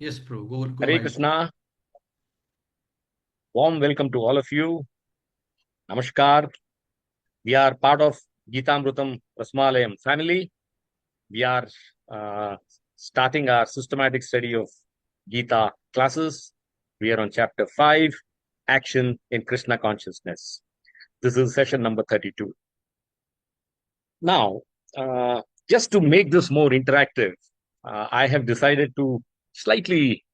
Yes, bro. Go Hare ahead. Krishna, warm welcome to all of you. Namaskar. We are part of Gita Amrutam Rasmalayam family. We are uh, starting our systematic study of Gita classes. We are on chapter 5, Action in Krishna Consciousness. This is session number 32. Now, uh, just to make this more interactive, I have decided to slightly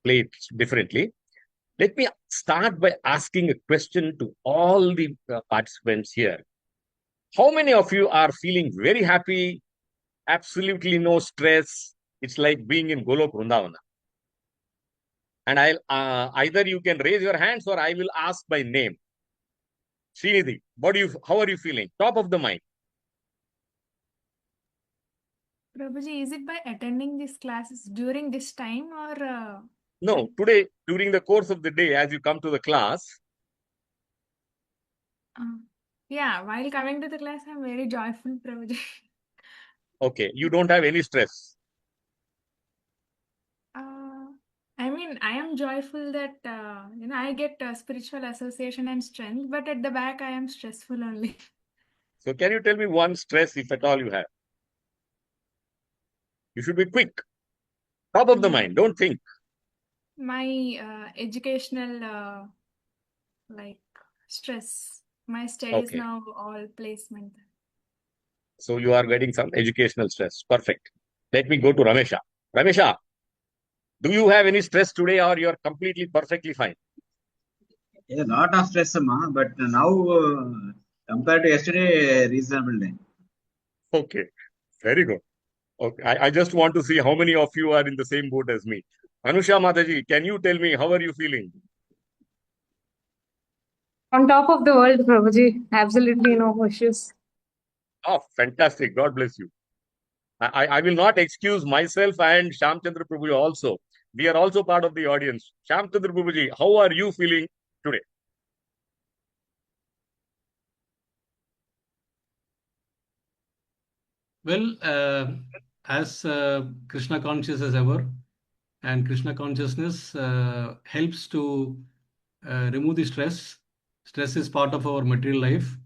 play it differently. Let me start by asking a question to all the participants here. How many of you are feeling very happy, absolutely no stress? It's like being in Golok Vrindavana. And I'll either you can raise your hands or I will ask by name. Srinidhi, how are you feeling? Top of the mind. Prabhuji, is it by attending these classes during this time or No, today, during the course of the day, as you come to the class. uh, yeah, while coming to the class, I'm very joyful, Prabhuji. Okay, you don't have any stress. I mean, I am joyful that I get spiritual association and strength, but at the back, I am stressful only. So can you tell me one stress, if at all you have? You should be quick. Top of the Yeah, mind. Don't think. my educational like stress. My studies Okay. now all placement. So you are getting some educational stress. Perfect. Let me go to Ramesha. Ramesha, do you have any stress today or you are completely perfectly fine? A lot of stress, ma, but now compared to yesterday, reasonable day. Okay. Very good. Okay. I just want to see how many of you are in the same boat as me. Anusha Mataji, can you tell me how are you feeling? On top of the world, Prabhuji. Absolutely no issues. Oh, fantastic. God bless you. I will not excuse myself and Shamchandra Prabhuji also. We are also part of the audience. Shamchandra Prabhuji, how are you feeling today? Well, as Krishna conscious as ever, and Krishna consciousness helps to remove the stress. Stress is part of our material life.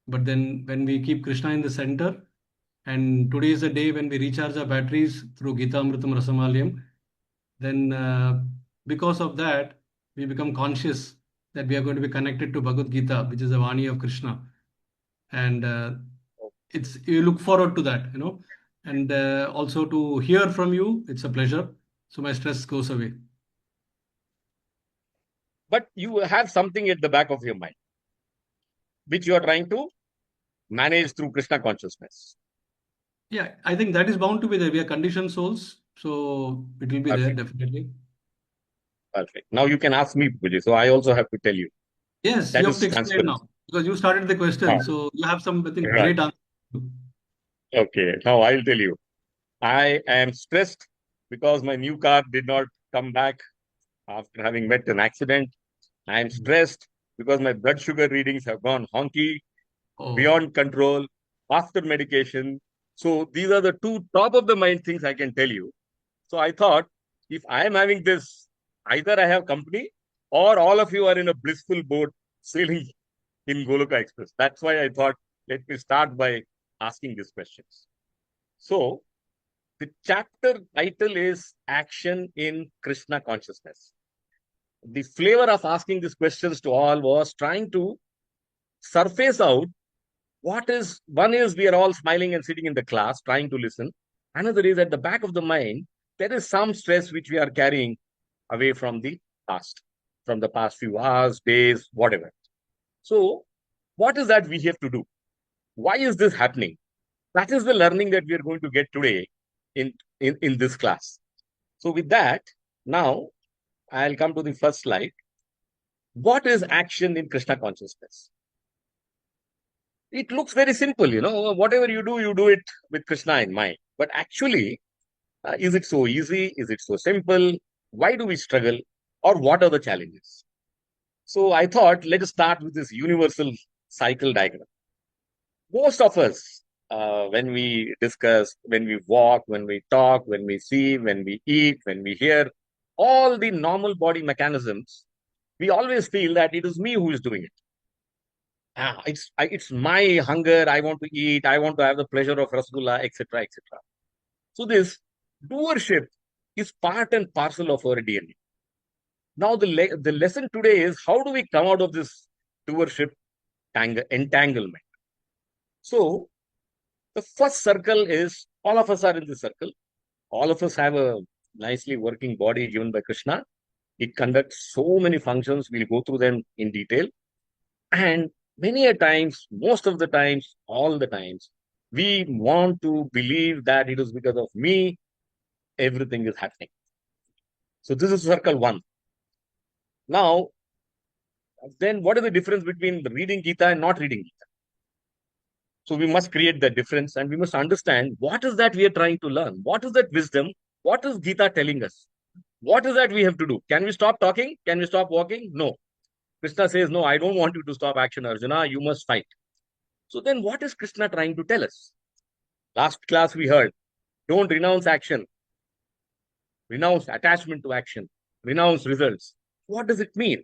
But then when we keep Krishna in the center, and today is the day when we recharge our batteries through Gita Amritam Rasamalayam, then because of that, we become conscious that we are going to be connected to Bhagavad Gita, which is the Vani of Krishna. And it's you look forward to that, and also to hear from you. It's a pleasure. So my stress goes away. But you have something at the back of your mind, which you are trying to manage through Krishna consciousness. Yeah, I think that is bound to be there. We are conditioned souls, so it will be there Perfect. definitely. Perfect. Now you can ask me, Puji. So I also have to tell you. Yes, you That have is to explain transparency. now because you started the question, so you have some, I think, Right. great answer. Okay. Now I'll tell you. I am stressed because my new car did not come back after having met an accident. I am stressed because my blood sugar readings have gone honky, Oh, beyond control, after medication. So these are the two top of the mind things I can tell you. So I thought if I am having this, either I have company or all of you are in a blissful boat sailing in Goloka Express. That's why I thought, let me start by asking these questions. So the chapter title is Action in Krishna Consciousness. The flavor of asking these questions to all was trying to surface out what is one is we are all smiling and sitting in the class trying to listen. Another is at the back of the mind, there is some stress which we are carrying away from from the past few hours, days, whatever. So, what is that we have to do? Why is this happening? That is the learning that we are going to get today in this class. So, with that, now I'll come to the first slide. What is action in Krishna consciousness? It looks very simple, whatever you do it with Krishna in mind. But actually, is it so easy? Is it so simple? Why do we struggle? Or what are the challenges? So I thought, let us start with this universal cycle diagram. Most of us when we discuss, when we walk, when we talk, when we see, when we eat, when we hear, all the normal body mechanisms, we always feel that it is me who is doing it. It's my hunger. I want to eat. I want to have the pleasure of rasgulla, etc., etc. So this doership is part and parcel of our DNA. Now the lesson today is how do we come out of this doership entanglement? So the first circle is all of us are in this circle. All of us have a nicely working body given by Krishna. It conducts so many functions. We'll go through them in detail. And many a times, most of the times, all the times, we want to believe that it is because of me, everything is happening. So this is circle one. Now, then what is the difference between reading Gita and not reading Gita? So we must create that difference and we must understand what is that we are trying to learn? What is that wisdom? What is Gita telling us? What is that we have to do? Can we stop talking? Can we stop walking? No. Krishna says, no, I don't want you to stop action, Arjuna. You must fight. So then what is Krishna trying to tell us? Last class we heard, don't renounce action. Renounce attachment to action. Renounce results. What does it mean?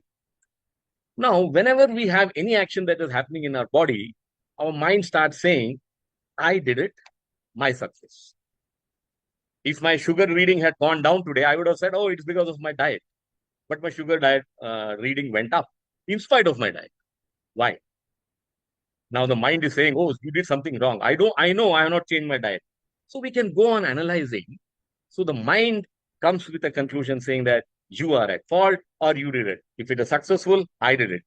Now, whenever we have any action that is happening in our body, our mind starts saying, I did it, my success. If my sugar reading had gone down today, I would have said, oh, it's because of my diet. But my sugar diet reading went up in spite of my diet. Why? Now the mind is saying, oh, you did something wrong. I know I have not changed my diet. So we can go on analyzing. So the mind comes with a conclusion saying that you are at fault or you did it. If it is successful, I did it.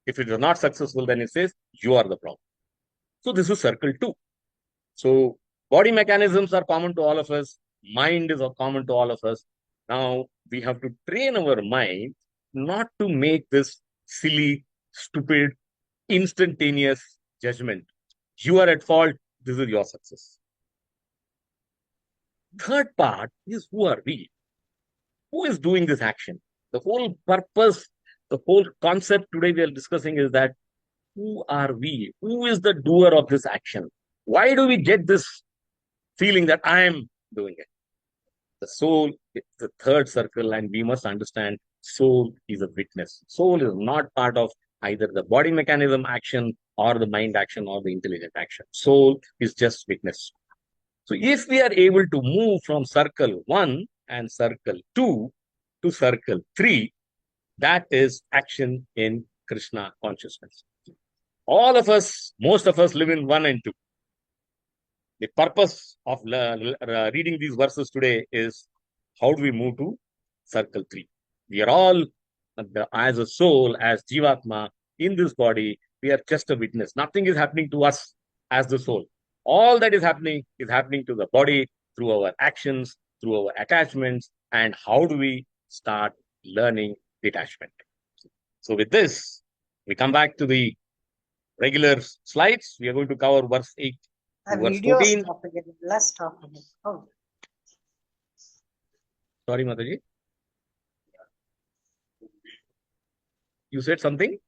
If it is not successful, then it says you are the problem. So this is circle two. So body mechanisms are common to all of us. Mind is common to all of us. Now we have to train our mind not to make this silly, stupid, instantaneous judgment. You are at fault. This is your success. Third part is who are we? Who is doing this action? The whole purpose, the whole concept today we are discussing is that who are we? Who is the doer of this action? Why do we get this feeling that I am doing it? The soul is the third circle, and we must understand soul is a witness. Soul is not part of either the body mechanism action or the mind action or the intelligent action. Soul is just witness. So if we are able to move from circle 1 and circle 2 to circle 3, that is action in Krishna consciousness. All of us, most of us live in 1 and 2. The purpose of reading these verses today is how do we move to circle 3? We are all, as a soul, as Jivatma, in this body, we are just a witness. Nothing is happening to us as the soul. All that is happening to the body through our actions, through our attachments, and how do we start learning detachment? So with this, we come back to the regular slides. We are going to cover verse 8 to verse 14. Let's talk about it. Oh. Sorry, Mataji. You said something?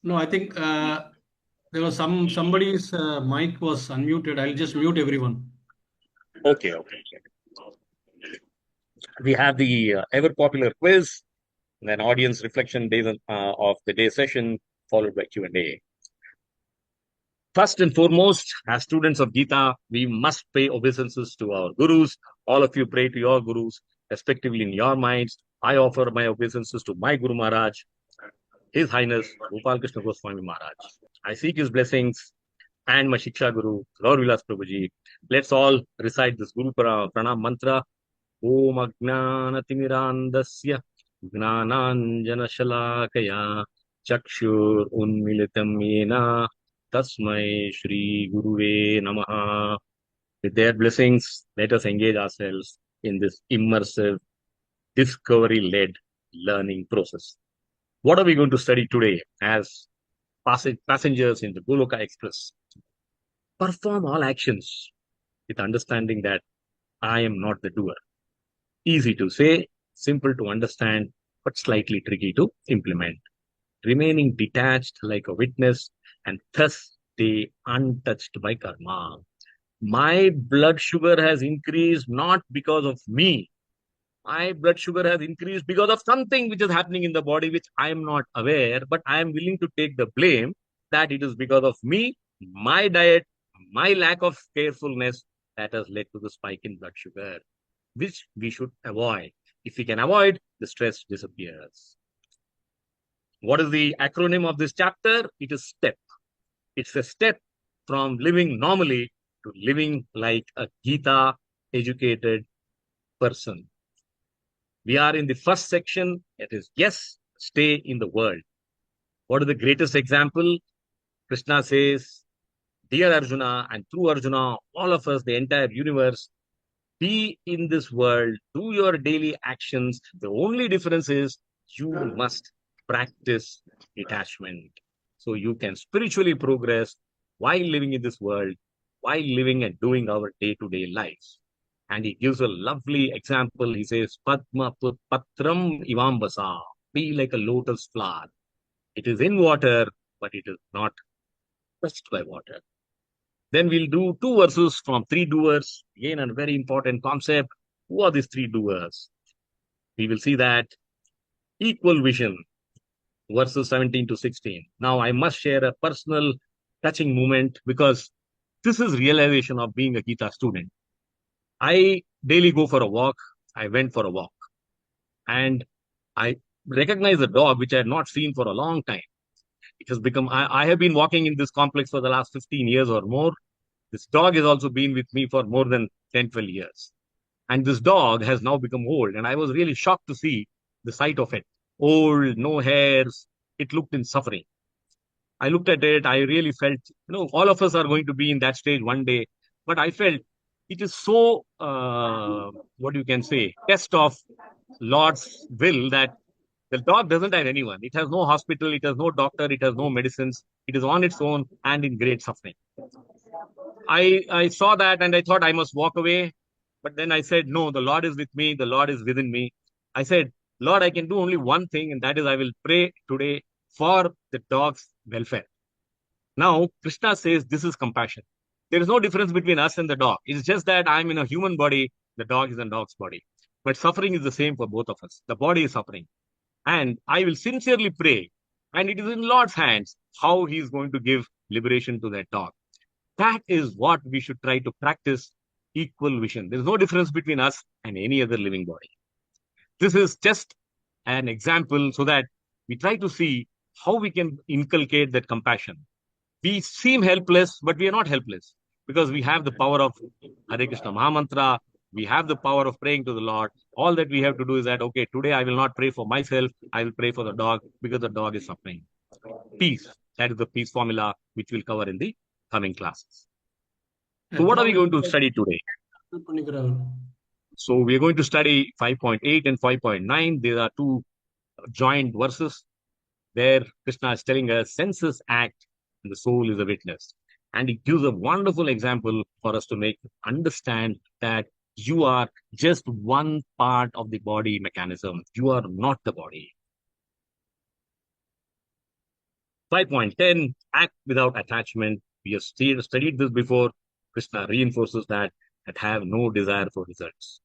No, I think there was somebody's mic was unmuted. I'll just mute everyone. Okay. We have the ever popular quiz, and then audience reflection days of the day session, followed by Q&A. First and foremost, as students of Gita, we must pay obeisances to our gurus. All of you pray to your gurus, respectively in your minds. I offer my obeisances to my Guru Maharaj, His Highness Gopal Krishna Goswami Maharaj. I seek his blessings and my Shiksha Guru, Lord Vilas Prabhuji. Let's all recite this Guru Pranam mantra. Om Ajnanatirandasya Gnananjana Shalakaya Chakshur Unmilitam Yena Tasmai Shri Guruve Namaha. With their blessings, let us engage ourselves in this immersive, discovery-led learning process. What are we going to study today as passengers in the Goloka Express? Perform all actions with understanding that I am not the doer. Easy to say, simple to understand, but slightly tricky to implement. Remaining detached like a witness and thus stay untouched by karma. My blood sugar has increased not because of me. My blood sugar has increased because of something which is happening in the body which I am not aware, but I am willing to take the blame that it is because of me, my diet, my lack of carefulness that has led to the spike in blood sugar, which we should avoid. If we can avoid, the stress disappears. What is the acronym of this chapter? It is STEP. It's a step from living normally to living like a Gita educated person. We are in the first section. It is yes, stay in the world. What is the greatest example? Krishna says, dear Arjuna, and through Arjuna, all of us, the entire universe, be in this world, do your daily actions. The only difference is you must practice detachment. So you can spiritually progress while living in this world, while living and doing our day-to-day lives. And he gives a lovely example. He says, Padma Patram Ivambasa, be like a lotus flower. It is in water, but it is not touched by water. Then we'll do 2 verses from 3 doers. Again, a very important concept. Who are these 3 doers? We will see that equal vision, verses 17 to 16. Now, I must share a personal touching moment because this is realization of being a Gita student. I daily go for a walk. I went for a walk and I recognized a dog which I had not seen for a long time. It has become, I have been walking in this complex for the last 15 years or more. This dog has also been with me for more than 10, 12 years. And this dog has now become old. And I was really shocked to see the sight of it. Old, no hairs. It looked in suffering. I looked at it. I really felt, all of us are going to be in that stage one day. But I felt it is so, what you can say, test of Lord's will that the dog doesn't have anyone. It has no hospital. It has no doctor. It has no medicines. It is on its own and in great suffering. I saw that and I thought I must walk away. But then I said, no, the Lord is with me. The Lord is within me. I said, Lord, I can do only one thing, and that is I will pray today for the dog's welfare. Now, Krishna says this is compassion. There is no difference between us and the dog. It's just that I'm in a human body, the dog is in a dog's body. But suffering is the same for both of us. The body is suffering. And I will sincerely pray. And it is in Lord's hands how he is going to give liberation to that dog. That is what we should try to practice, equal vision. There's no difference between us and any other living body. This is just an example so that we try to see how we can inculcate that compassion. We seem helpless, but we are not helpless because we have the power of Hare Krishna Mahamantra. We have the power of praying to the Lord. All that we have to do is that, okay, today I will not pray for myself. I will pray for the dog because the dog is suffering. Peace. That is the peace formula, which we'll cover in the coming classes. So what are we going to study today? So we are going to study 5.8 and 5.9. These are 2 joint verses where Krishna is telling us senses act and the soul is a witness. And it gives a wonderful example for us to understand that you are just one part of the body mechanism. You are not the body. 5.10, act without attachment. We have studied this before. Krishna reinforces that have no desire for results.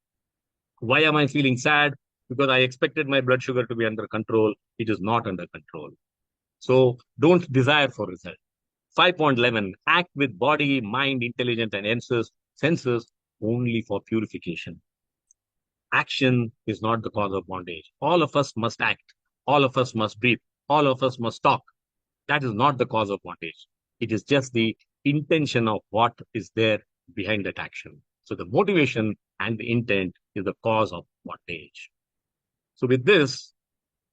Why am I feeling sad? Because I expected my blood sugar to be under control. It is not under control. So don't desire for result. 5.11, act with body, mind, intelligence, and senses only for purification. Action is not the cause of bondage. All of us must act. All of us must breathe. All of us must talk. That is not the cause of bondage. It is just the intention of what is there behind that action. So the motivation and the intent is the cause of bondage. So with this,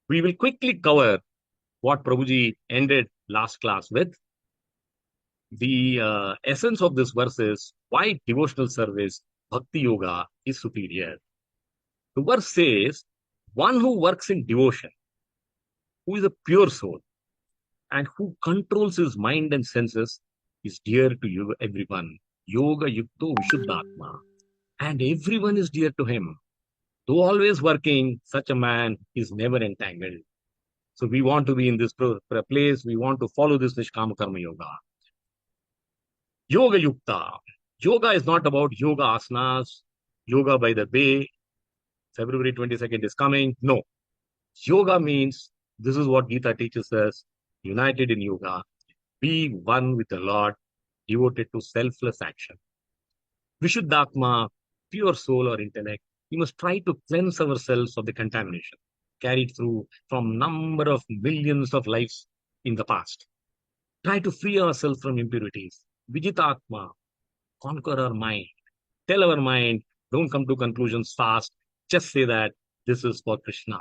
we will quickly cover what Prabhuji ended last class with. The essence of this verse is why devotional service, bhakti yoga, is superior. The verse says, one who works in devotion, who is a pure soul, and who controls his mind and senses, is dear to you, everyone. Yoga yukto vishuddhatma. And everyone is dear to him. Though always working, such a man is never entangled. So we want to be in this place. We want to follow this Nishkama Karma Yoga. Yoga Yukta. Yoga is not about yoga asanas, yoga by the bay. February 22nd is coming. No. Yoga means, this is what Gita teaches us, united in yoga. Be one with the Lord, devoted to selfless action. Vishuddhatma, pure soul or intellect, we must try to cleanse ourselves of the contamination carried through from number of millions of lives in the past. Try to free ourselves from impurities. Vijitatma, conquer our mind. Tell our mind, don't come to conclusions fast. Just say that this is for Krishna.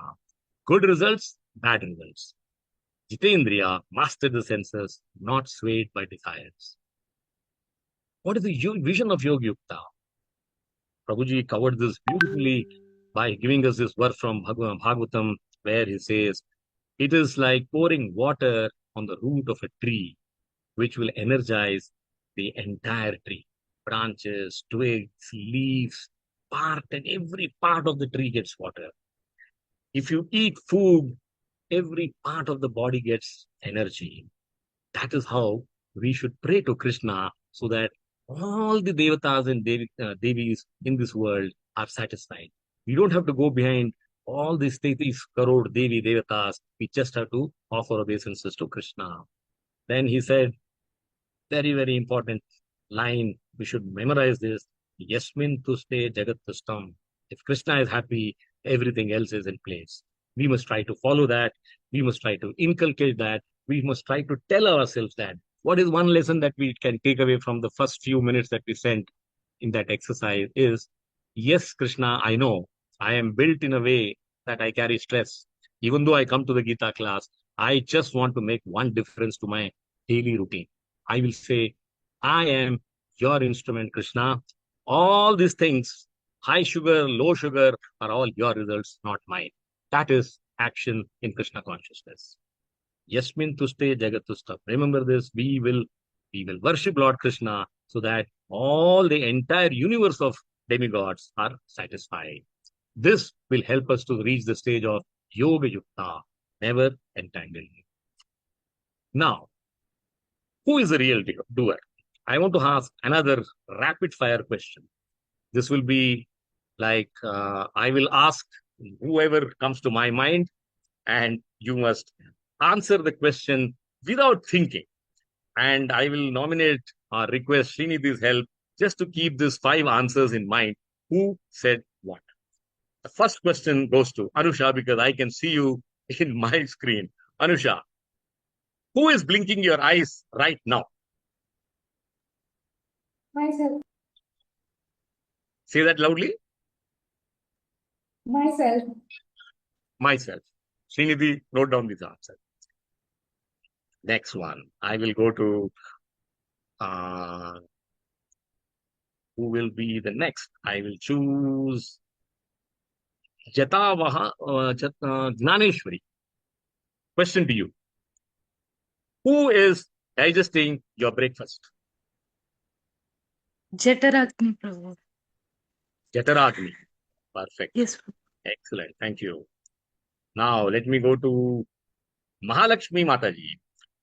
Good results, bad results. Jitendriya, master the senses, not swayed by desires. What is the vision of Yoga Yukta? Prabhuji covered this beautifully by giving us this verse from Bhagavatam, where he says, it is like pouring water on the root of a tree, which will energize the entire tree. Branches, twigs, leaves, part, and every part of the tree gets water. If you eat food, every part of the body gets energy. That is how we should pray to Krishna, so that all the devatas and devis in this world are satisfied. We don't have to go behind all these 33 crore devi devatas. We just have to offer obeisances to Krishna. Then he said, very, very important line, we should memorize this. Yasmin tuste jagat tustam. If Krishna is happy, everything else is in place. We must try to follow that. We must try to inculcate that. We must try to tell ourselves that. What is one lesson that we can take away from the first few minutes that we spent in that exercise is, yes, Krishna, I know I am built in a way that I carry stress. Even though I come to the Gita class, I just want to make one difference to my daily routine. I will say, I am your instrument, Krishna. All these things, high sugar, low sugar, are all your results, not mine. That is action in Krishna consciousness. Yasmin tuste jagat tusta. Remember this, we will worship Lord Krishna so that all the entire universe of demigods are satisfied. This will help us to reach the stage of Yoga Yukta, never entangled. Now, who is the real doer? I want to ask another rapid fire question. This will be like, I will ask whoever comes to my mind, and you must answer the question without thinking. And I will nominate or request Srinidhi's help just to keep these 5 answers in mind. Who said what? The first question goes to Anusha, because I can see you in my screen. Anusha, who is blinking your eyes right now? Myself. Say that loudly. Myself. Myself. Srinidhi, note down this answer. Next one. I will go to who will be the next? I will choose Gnaneshwari. Question to you. Who is digesting your breakfast? Jataragni, Prabhu. Jataragni. Perfect. Yes. Excellent. Thank you. Now, let me go to Mahalakshmi Mataji.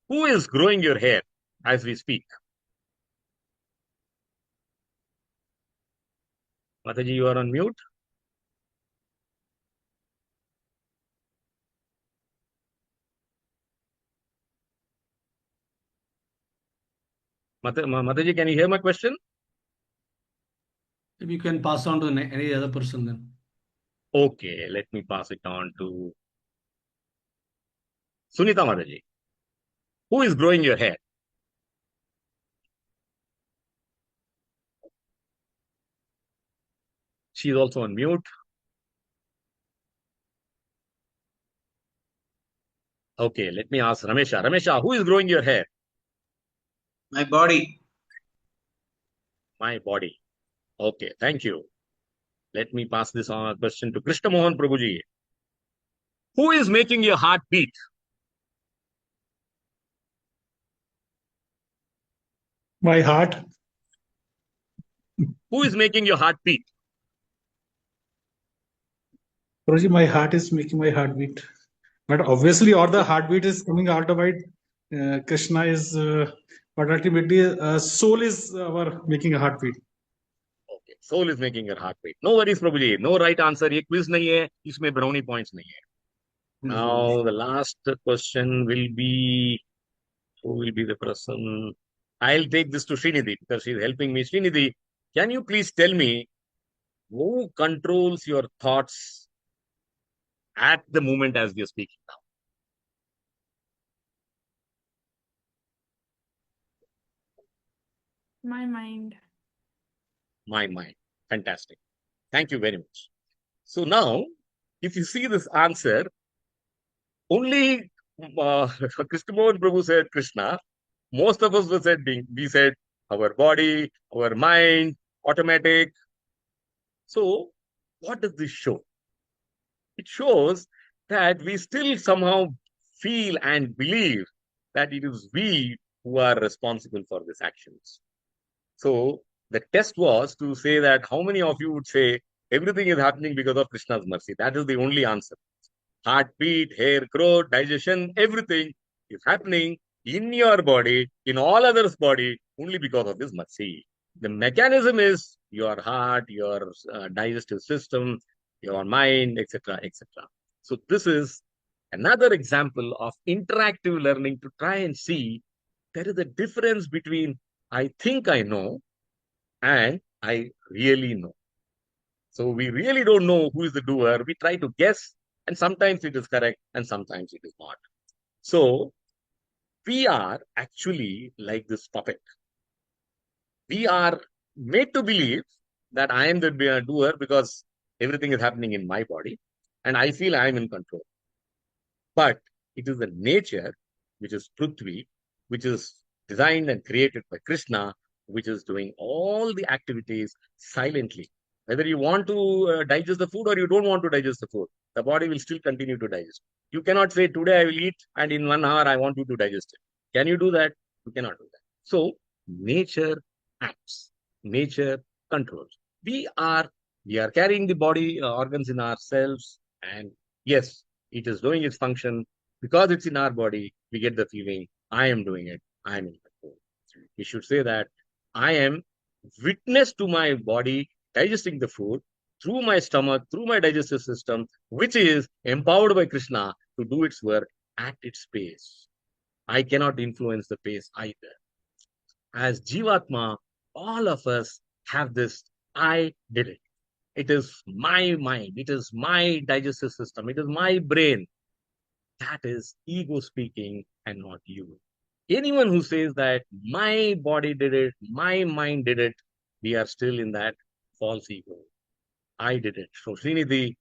Who is growing your hair as we speak? Mataji, you are on mute. Mataji, can you hear my question? Maybe you can pass on to any other person then. Okay, let me pass it on to Sunita Mataji. Who is growing your hair? She is also on mute. Okay, let me ask Ramesha. Ramesha, who is growing your hair? My body. My body. Okay, thank you. Let me pass this on question to Krishna Mohan Prabhuji. Who is making your heart beat? My heart. Who is making your heart beat? Prabhuji, my heart is making my heartbeat. But obviously, all the heartbeat is coming out of it. Krishna is but ultimately, soul is our making a heartbeat. Okay. Soul is making your heart beat. No worries, Prabhuji. No right answer. ये quiz नहीं है. इसमें brownie points नहीं है. Now the last question will be, who will be the person? I'll take this to Srinidhi because she's helping me. Srinidhi, can you please tell me who controls your thoughts at the moment as we are speaking now? My mind. My mind. Fantastic. Thank you very much. So now, if you see this answer, only Krishna Mohan Prabhu said Krishna. Most of us were said we said our body, our mind, automatic. So what does this show? It shows that we still somehow feel and believe that it is we who are responsible for these actions. So the test was to say that how many of you would say everything is happening because of Krishna's mercy. That is the only answer. Heartbeat, hair growth, digestion, everything is happening in your body, in all others' body, only because of this mercy. The mechanism is your heart, your digestive system, your mind, etc., etc. So this is another example of interactive learning to try and see there is a difference between I think I know and I really know. So we really don't know who is the doer. We try to guess, and sometimes it is correct, and sometimes it is not. So we are actually like this puppet. We are made to believe that I am the doer because everything is happening in my body, and I feel I am in control. But it is the nature, which is Prithvi, which is designed and created by Krishna, which is doing all the activities silently. Whether you want to digest the food or you don't want to digest the food, the body will still continue to digest. You cannot say, today I will eat and in 1 hour I want you to digest it. Can you do that? You cannot do that. So, nature acts, nature controls. We are carrying the body organs in ourselves, and yes, it is doing its function. Because it's in our body, we get the feeling, I am doing it, I am in control. We should say that I am witness to my body digesting the food through my stomach, through my digestive system, which is empowered by Krishna to do its work at its pace. I cannot influence the pace either. As Jivatma, all of us have this, I did it. It is my mind, it is my digestive system, it is my brain. That is ego speaking and not you. Anyone who says that my body did it, my mind did it, we are still in that false ego. I did it. So Srinidhi,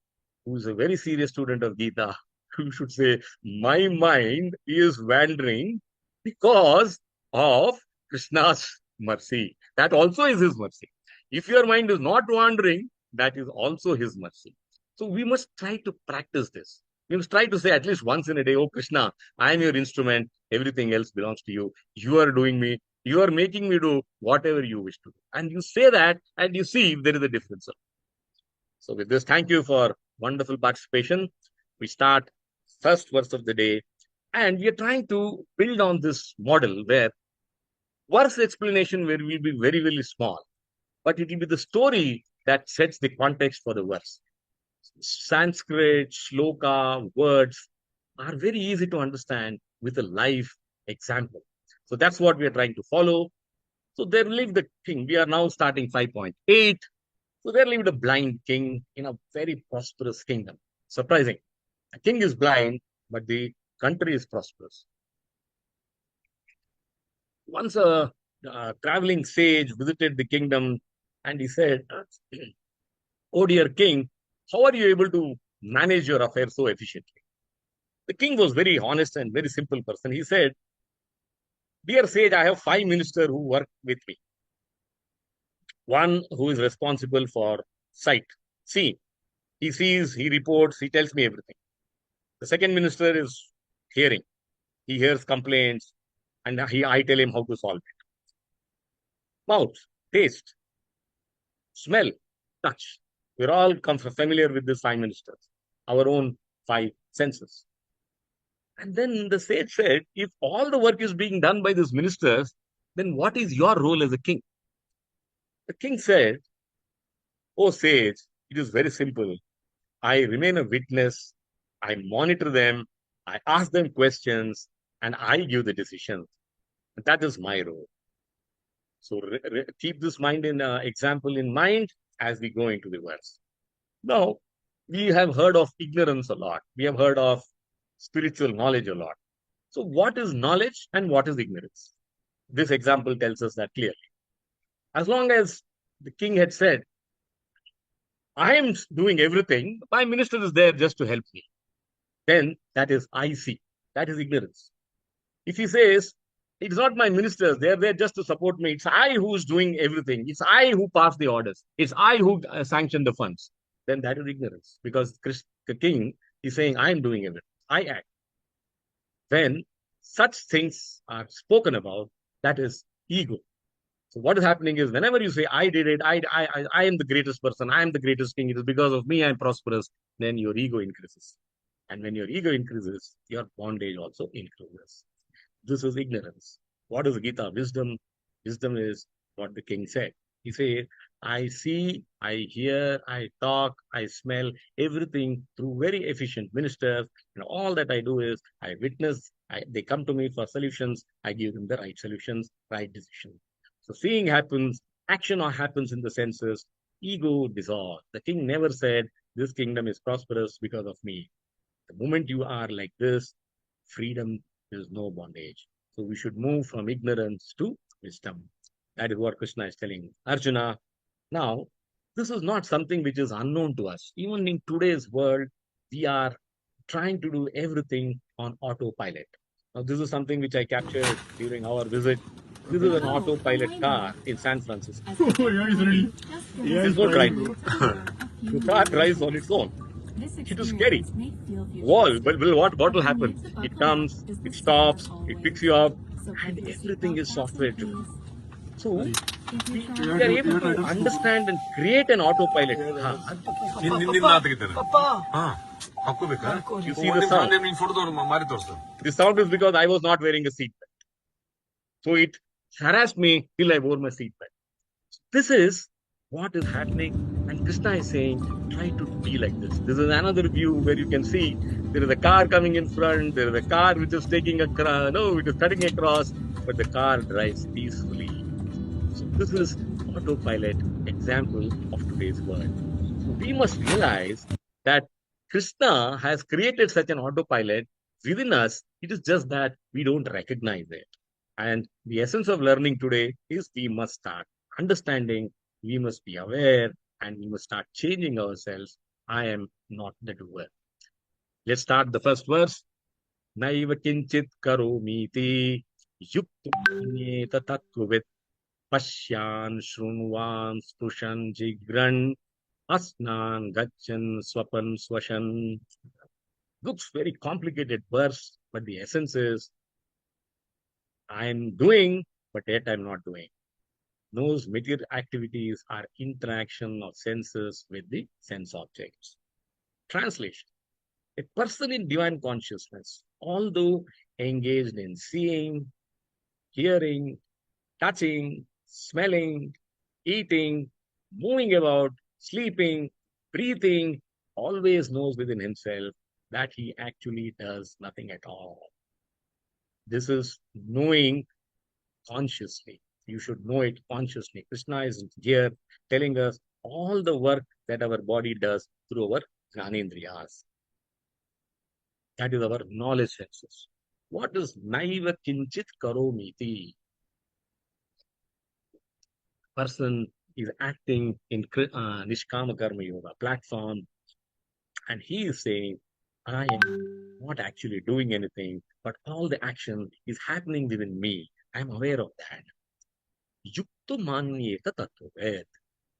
who's a very serious student of Gita, who should say, my mind is wandering because of Krishna's mercy. That also is his mercy. If your mind is not wandering, that is also his mercy. So we must try to practice this. We must try to say at least once in a day, oh Krishna, I am your instrument. Everything else belongs to you. You are doing me. You are making me do whatever you wish to do. And you say that and you see if there is a difference. So with this, thank you for wonderful participation. We start first verse of the day, and we are trying to build on this model where verse explanation will be very, very small, but it will be the story that sets the context for the verse. Sanskrit, shloka, words are very easy to understand with a live example. So that's what we are trying to follow. So there lived the king. We are now starting 5.8. So there lived a blind king in a very prosperous kingdom. Surprising. The king is blind, but the country is prosperous. Once a traveling sage visited the kingdom and he said, oh dear king, how are you able to manage your affairs so efficiently? The king was very honest and very simple person. He said, dear sage, I have 5 ministers who work with me. One who is responsible for sight. See, he sees, he reports, he tells me everything. The second minister is hearing. He hears complaints and I tell him how to solve it. Mouth, taste, smell, touch. We're all familiar with these 5 ministers, our own 5 senses. And then the sage said, if all the work is being done by these ministers, then what is your role as a king? The king said, "Oh sage, it is very simple. I remain a witness. I monitor them. I ask them questions and I give the decisions. That is my role." So keep this example in mind as we go into the verse. Now, we have heard of ignorance a lot. We have heard of spiritual knowledge a lot. So what is knowledge and what is ignorance? This example tells us that clearly. As long as the king had said, "I am doing everything, my minister is there just to help me," then that is I see. That is ignorance. If he says, "It's not my ministers, they're there just to support me. It's I who's doing everything. It's I who pass the orders. It's I who sanction the funds," then that is ignorance. Because the king is saying, "I'm doing everything. I act." When such things are spoken about, that is ego. So what is happening is, whenever you say, "I did it, I am the greatest person, I am the greatest king, it is because of me I'm prosperous," then your ego increases. And when your ego increases, your bondage also increases. This is ignorance. What is Gita? Wisdom. Wisdom is what the king said. He said, "I see, I hear, I talk, I smell everything through very efficient ministers. And all that I do is I witness, they come to me for solutions. I give them the right solutions, right decisions." So seeing happens, action happens in the senses, ego dissolves. The king never said, "This kingdom is prosperous because of me." The moment you are like this, freedom, there is no bondage. So we should move from ignorance to wisdom. That is what Krishna is telling Arjuna. Now, this is not something which is unknown to us. Even in today's world, we are trying to do everything on autopilot. Now, this is something which I captured during our visit. This is an autopilot car in San Francisco. There's no driver. The car drives on its own. It is scary. What will happen? It comes, it stops, it picks you up, and everything is software driven. So we are able to understand and create an autopilot car. You see the sound. The sound is because I was not wearing a seatbelt. So it harassed me till I wore my seatbelt. This is what is happening. And Krishna is saying, try to be like this. This is another view where you can see there is a car coming in front, there is a car which is taking it is cutting across, but the car drives peacefully. So this is autopilot example of today's world. So we must realize that Krishna has created such an autopilot within us. It is just that we don't recognize it. And the essence of learning today is we must start understanding, we must be aware, and we must start changing ourselves. I am not the doer. Let's start the first verse. Naiva kinchit karomiti yukta tattvavid pashyan shrunvan spushan jigran asnan gachan swapan swashan. Looks very complicated verse, but the essence is, I'm doing, but yet I'm not doing. Those material activities are interaction of senses with the sense objects. Translation. A person in divine consciousness, although engaged in seeing, hearing, touching, smelling, eating, moving about, sleeping, breathing, always knows within himself that he actually does nothing at all. This is knowing consciously. You should know it consciously. Krishna is here telling us all the work that our body does through our jnanendriyas. That is our knowledge senses. What is naiva kinchit karomiti? Person is acting in Nishkama Karma Yoga platform, and he is saying, I am not actually doing anything, but all the action is happening within me. I am aware of that. Yukta manyeta tattvaved.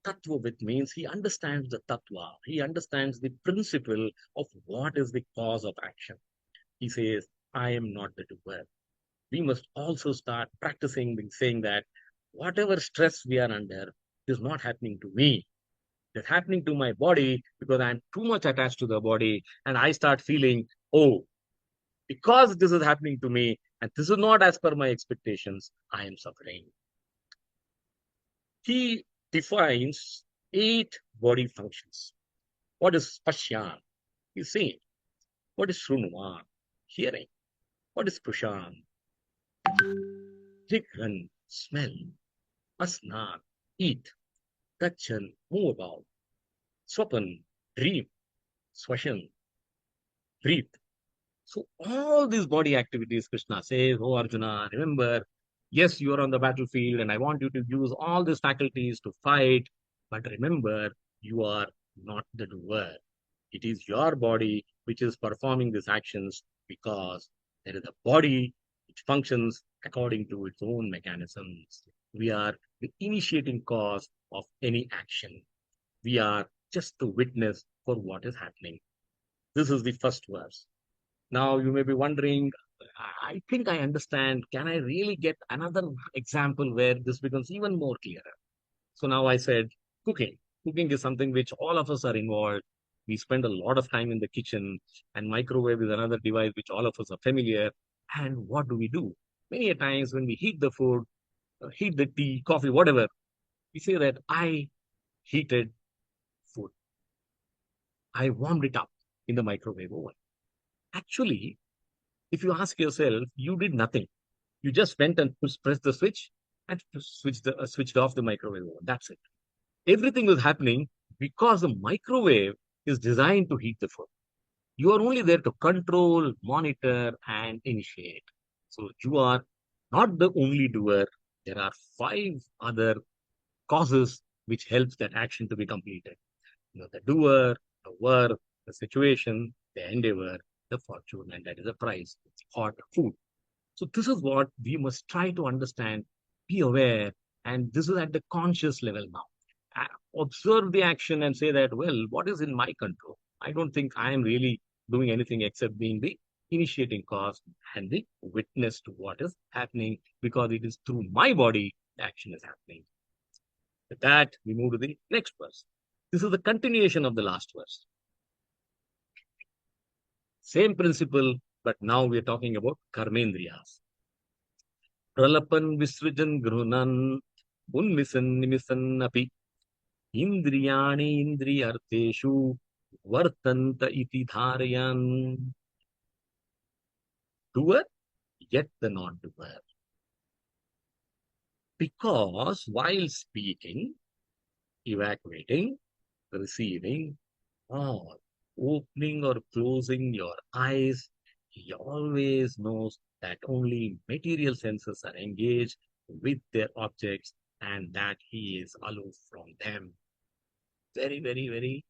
Tattvavid means he understands the tattva. He understands the principle of what is the cause of action. He says, I am not the doer. We must also start practicing saying that whatever stress we are under is not happening to me. It's happening to my body because I'm too much attached to the body, and I start feeling, oh, because this is happening to me, And this is not as per my expectations, I am suffering. He defines 8 body functions. What is Pashyan? He's seeing. What is Shrunwan? Hearing. What is Prashan? Jighan, smell. Asnan, eat. Tachan, move about. Swapan, dream. Swashan, breathe. So all these body activities, Krishna says, oh Arjuna, remember, yes, you are on the battlefield and I want you to use all these faculties to fight. But remember, you are not the doer. It is your body which is performing these actions because there is a body which functions according to its own mechanisms. We are the initiating cause of any action. We are just the witness for what is happening. This is the first verse. Now you may be wondering, I think I understand. Can I really get another example where this becomes even more clearer? So now I said, cooking. Cooking is something which all of us are involved. We spend a lot of time in the kitchen, and microwave is another device which all of us are familiar. And what do? Many a times when we heat the food, heat the tea, coffee, whatever, we say that I heated food. I warmed it up in the microwave oven. Actually, if you ask yourself, you did nothing. You just went and pressed the switch and switched off the microwave oven. That's it. Everything was happening because the microwave is designed to heat the food. You are only there to control, monitor, and initiate. So you are not the only doer. There are 5 other causes which helps that action to be completed. The doer, the work, the situation, the endeavor, the fortune, and that is the prize, hot food. So this is what we must try to understand, be aware, and this is at the conscious level now. Observe the action and say that, well, what is in my control? I don't think I am really doing anything except being the initiating cause and the witness to what is happening because it is through my body the action is happening. With that, we move to the next verse. This is the continuation of the last verse. Same principle, but now we are talking about karmendriyas. Pralapan visrijan grunan unmisan nimisan api indriyani indriyarteshu vartanta iti dharayan. Doer, yet the non-doer. Because while speaking, evacuating, receiving, or opening or closing your eyes, he always knows that only material senses are engaged with their objects and that he is aloof from them. Very, very, very,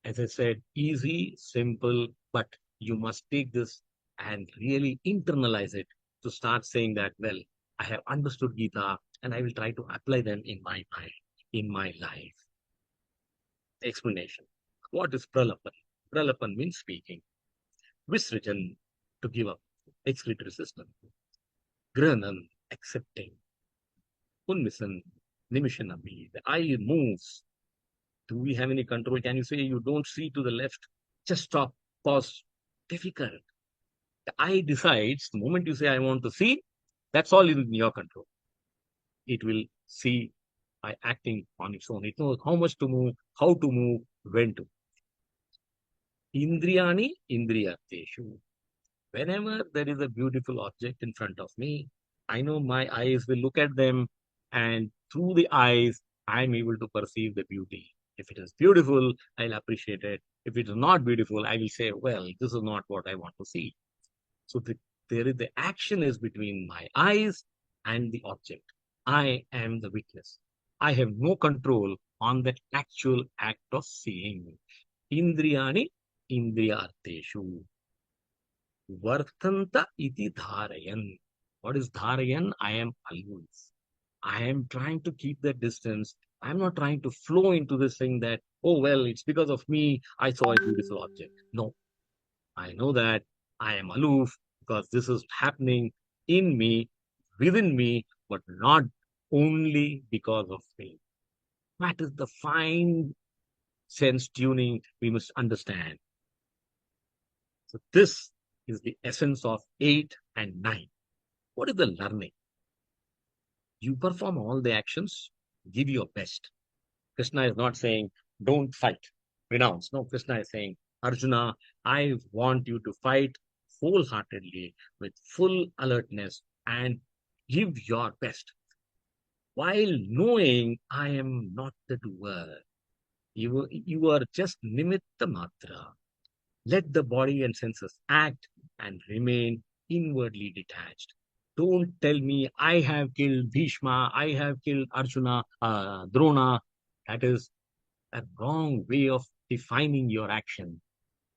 as I said, easy, simple, but you must take this and really internalize it to start saying that, well, I have understood Gita and I will try to apply them in my mind, in my life. Explanation. What is pralapan? Pralapan means speaking. Visrijan, to give up. Excretory system. Granan, accepting. Unmisan, nimishanami. The eye moves. Do we have any control? Can you say you don't see to the left? Just stop, pause. Difficult. The eye decides, the moment you say I want to see, that's all in your control. It will see by acting on its own. It knows how much to move, how to move, when to. Indriyani, indriyateshu. Whenever there is a beautiful object in front of me, I know my eyes will look at them, and through the eyes, I'm able to perceive the beauty. If it is beautiful, I'll appreciate it. If it is not beautiful, I will say, well, this is not what I want to see. So the action is between my eyes and the object. I am the witness. I have no control on the actual act of seeing. Indriyani, indriyarteshu. Vartanta iti dharayan. What is dharayan? I am aloof. I am trying to keep that distance. I'm not trying to flow into this thing that, oh, well, it's because of me I saw a beautiful object. No, I know that I am aloof because this is happening in me, within me, but not only because of me. That is the fine sense tuning we must understand. So this is the essence of 8 and 9. What is the learning? You perform all the actions, give your best. Krishna is not saying, don't fight, renounce. No, Krishna is saying, Arjuna, I want you to fight wholeheartedly with full alertness and give your best. While knowing I am not the doer, you are just nimitta matra. Let the body and senses act and remain inwardly detached. Don't tell me I have killed Bhishma, I have killed Arjuna, Drona. That is a wrong way of defining your action.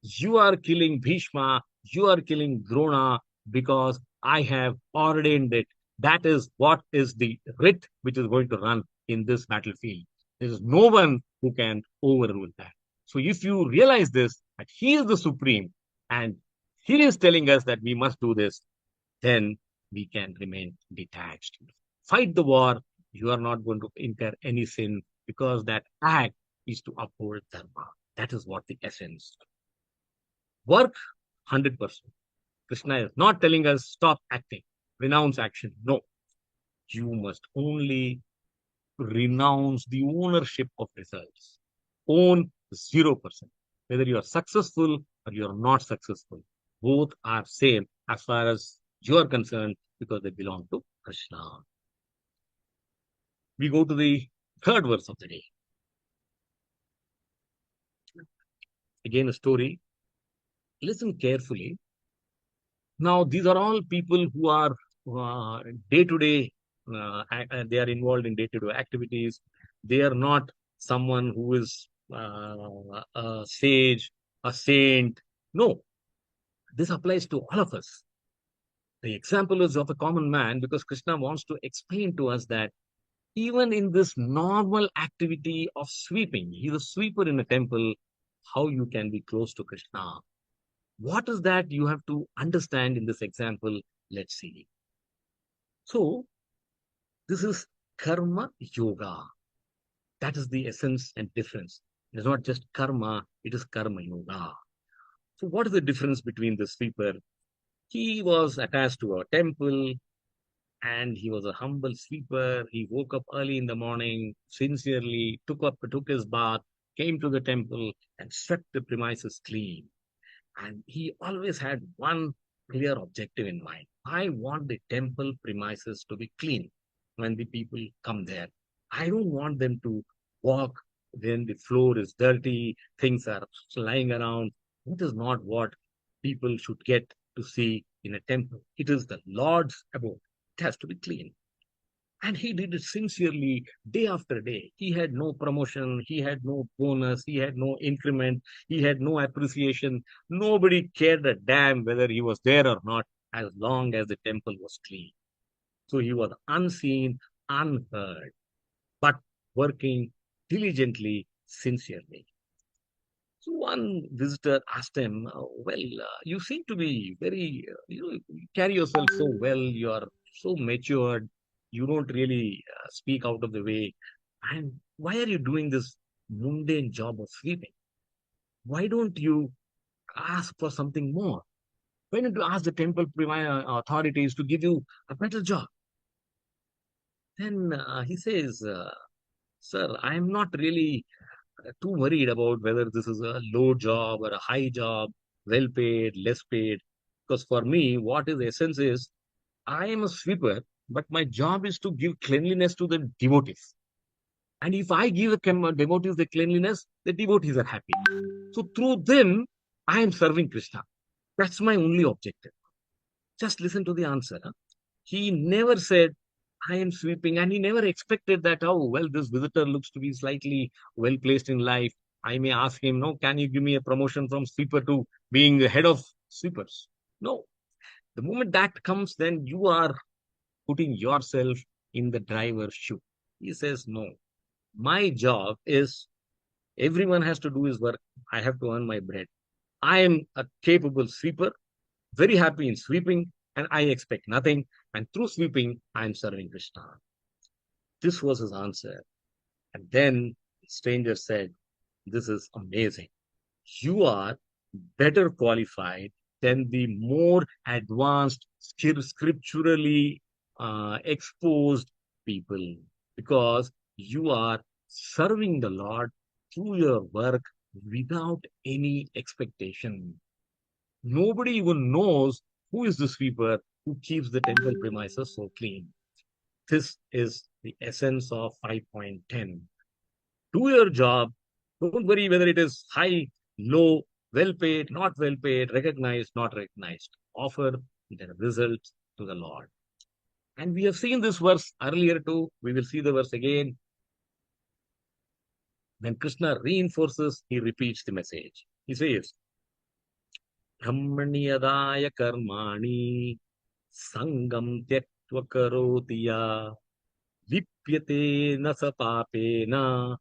You are killing Bhishma, you are killing Drona because I have ordained it. That is what is the writ which is going to run in this battlefield. There is no one who can overrule that. So if you realize this, that he is the supreme and he is telling us that we must do this, then we can remain detached. Fight the war. You are not going to incur any sin because that act is to uphold dharma. That is what the essence. Work 100%. Krishna is not telling us stop acting, renounce action. No, you must only renounce the ownership of results. Own 0%. Whether you are successful or you are not successful, both are same as far as you are concerned because they belong to Krishna. We go to the third verse of the day. Again, a story. Listen carefully. Now, these are all people who are day-to-day, they are involved in day-to-day activities. They are not someone who is a sage, a saint. No, this applies to all of us. The example is of a common man because Krishna wants to explain to us that even in this normal activity of sweeping, he's a sweeper in a temple, how you can be close to Krishna. What is that you have to understand in this example? Let's see. So, this is karma yoga. That is the essence and difference. It is not just karma, it is karma yoga. So, what is the difference between the sweeper? He was attached to a temple and he was a humble sweeper. He woke up early in the morning, sincerely took his bath, came to the temple and swept the premises clean. And he always had one clear objective in mind. I want the temple premises to be clean when the people come there. I don't want them to walk when the floor is dirty, things are lying around. That is not what people should get to see in a temple. It is the Lord's abode. It has to be clean. And he did it sincerely day after day. He had no promotion, he had no bonus, he had no increment, he had no appreciation. Nobody cared a damn whether he was there or not, as long as the temple was clean. So he was unseen, unheard, but working diligently, sincerely. So one visitor asked him, you seem to be very, you carry yourself so well, you are so matured, you don't really speak out of the way. And why are you doing this mundane job of sweeping? Why don't you ask for something more? Why don't you ask the temple authorities to give you a better job? Then he says, sir, I am not really too worried about whether this is a low job or a high job, well paid, less paid. Because for me, what is the essence is, I am a sweeper, but my job is to give cleanliness to the devotees. And if I give the devotees the cleanliness, the devotees are happy. So through them, I am serving Krishna. That's my only objective. Just listen to the answer. Huh? He never said, I am sweeping, and he never expected that, oh, well, this visitor looks to be slightly well placed in life. I may ask him, no, can you give me a promotion from sweeper to being the head of sweepers? No. The moment that comes, then you are putting yourself in the driver's shoe. He says, no, my job is everyone has to do his work. I have to earn my bread. I am a capable sweeper, very happy in sweeping, and I expect nothing. And through sweeping, I am serving Krishna. This was his answer. And then the stranger said, this is amazing. You are better qualified than the more advanced, scripturally exposed people, because you are serving the Lord through your work without any expectation. Nobody even knows who is the sweeper who keeps the temple premises so clean. This is the essence of 5.10. Do your job. Don't worry whether it is high, low, well paid, not well paid, recognized, not recognized. Offer the results to the Lord. And we have seen this verse earlier too. We will see the verse again. When Krishna reinforces, he repeats the message. He says, Brahmanyadaya karmani sangam tyaktva karoti ya lipyate na sa papena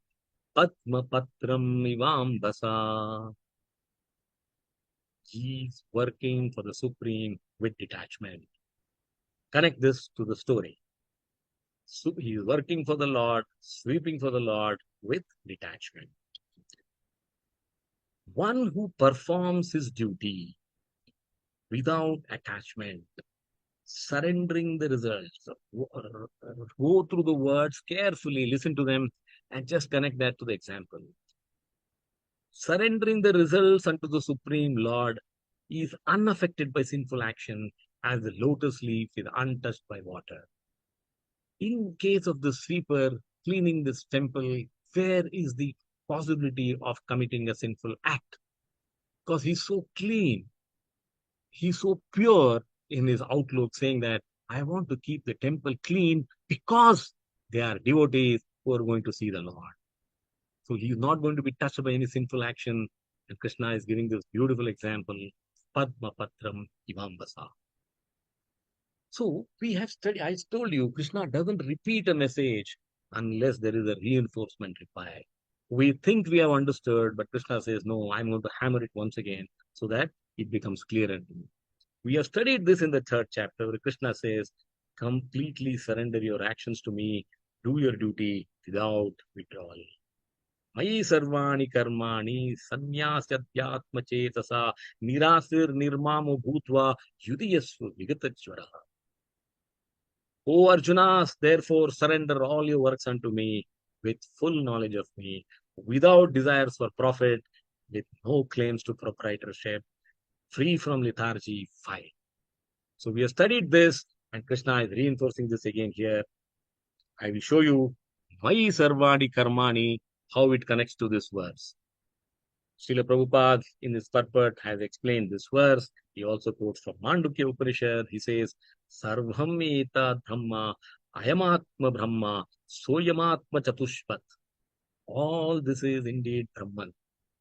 padma patram ivambasa. He is working for the Supreme with detachment. Connect this to the story. So he is working for the Lord, sweeping for the Lord with detachment. One who performs his duty without attachment, surrendering the results. Go through the words carefully, listen to them, and just connect that to the example. Surrendering the results unto the Supreme Lord is unaffected by sinful action, as the lotus leaf is untouched by water. In case of the sweeper cleaning this temple, where is the possibility of committing a sinful act? Because he's so clean, he's so pure in his outlook, saying that I want to keep the temple clean because they are devotees who are going to see the Lord. So he is not going to be touched by any sinful action. And Krishna is giving this beautiful example, Padma Patram Ivambasa. So we have studied, I told you, Krishna doesn't repeat a message unless there is a reinforcement required. We think we have understood, but Krishna says, no, I'm going to hammer it once again so that it becomes clearer to me. We have studied this in the 3rd chapter where Krishna says, completely surrender your actions to me, do your duty without withdrawal. Mayi sarvani karmani sanyasatyatma chetasa nirasir nirmamo bhutva yudiyasva vigatachvara. O Arjuna, therefore surrender all your works unto me with full knowledge of me, without desires for profit, with no claims to proprietorship, free from lethargy, fight. So we have studied this, and Krishna is reinforcing this again here. I will show you Mayi Sarvani Karmani, how it connects to this verse. Srila Prabhupada in his purport has explained this verse. He also quotes from Mandukya Upanishad. He says, Sarvam eta Brahma, Ayamatma Brahma, Soyamatma Chatushpat. All this is indeed Brahman.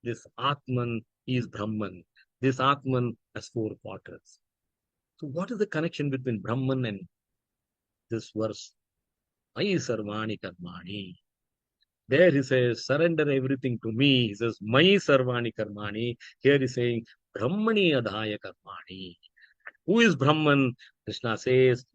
This Atman is Brahman. This Atman has 4 quarters. So what is the connection between Brahman and this verse? Mayi Sarvani Karmani. There he says, surrender everything to me. He says, Mayi Sarvani Karmani. Here he's saying, Brahmani Adhaya Karmani. Who is Brahman? Krishna says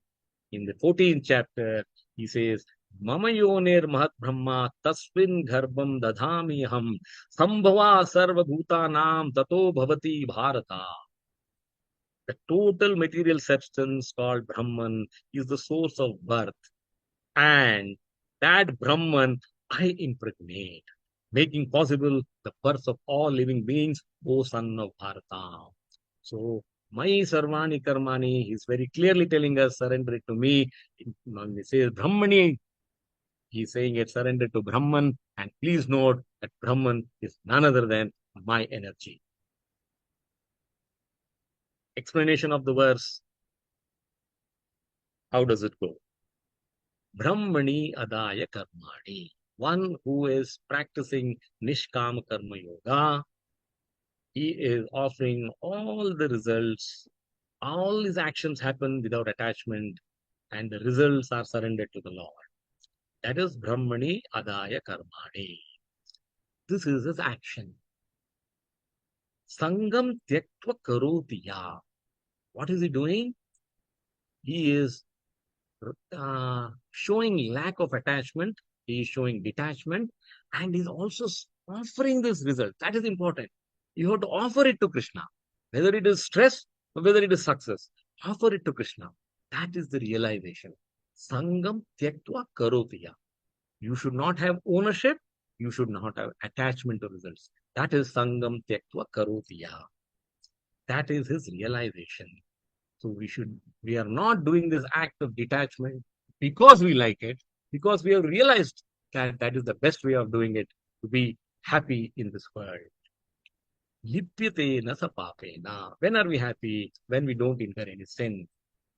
in the 14th chapter, he says, Mama yoner mahat brahma tasvin garbham dadhami ham sambhava sarva bhutanam tato bhavati bharata. The total material substance called Brahman is the source of birth. And that Brahman I impregnate, making possible the birth of all living beings, O son of Bharata. So, Mayi Sarvani Karmani, he's very clearly telling us, surrender it to me. When he says Brahmani, he's saying it, surrender to Brahman. And please note that Brahman is none other than my energy. Explanation of the verse. How does it go? Brahmani Adaya Karmani. One who is practicing Nishkama Karma Yoga, he is offering all the results. All his actions happen without attachment, and the results are surrendered to the Lord. That is Brahmani Adaya Karmani. This is his action. Sangam Tyaktva Karotiya. What is he doing? He is showing lack of attachment. He is showing detachment, and is also offering this result. That is important. You have to offer it to Krishna. Whether it is stress, whether it is success, offer it to Krishna. That is the realization. Sangam tyaktva karotiya. You should not have ownership. You should not have attachment to results. That is Sangam tyaktva karotiya. That is his realization. So we are not doing this act of detachment because we like it, because we have realized that that is the best way of doing it, to be happy in this world. Lipyate na sa papena. When are we happy? When we don't incur any sin.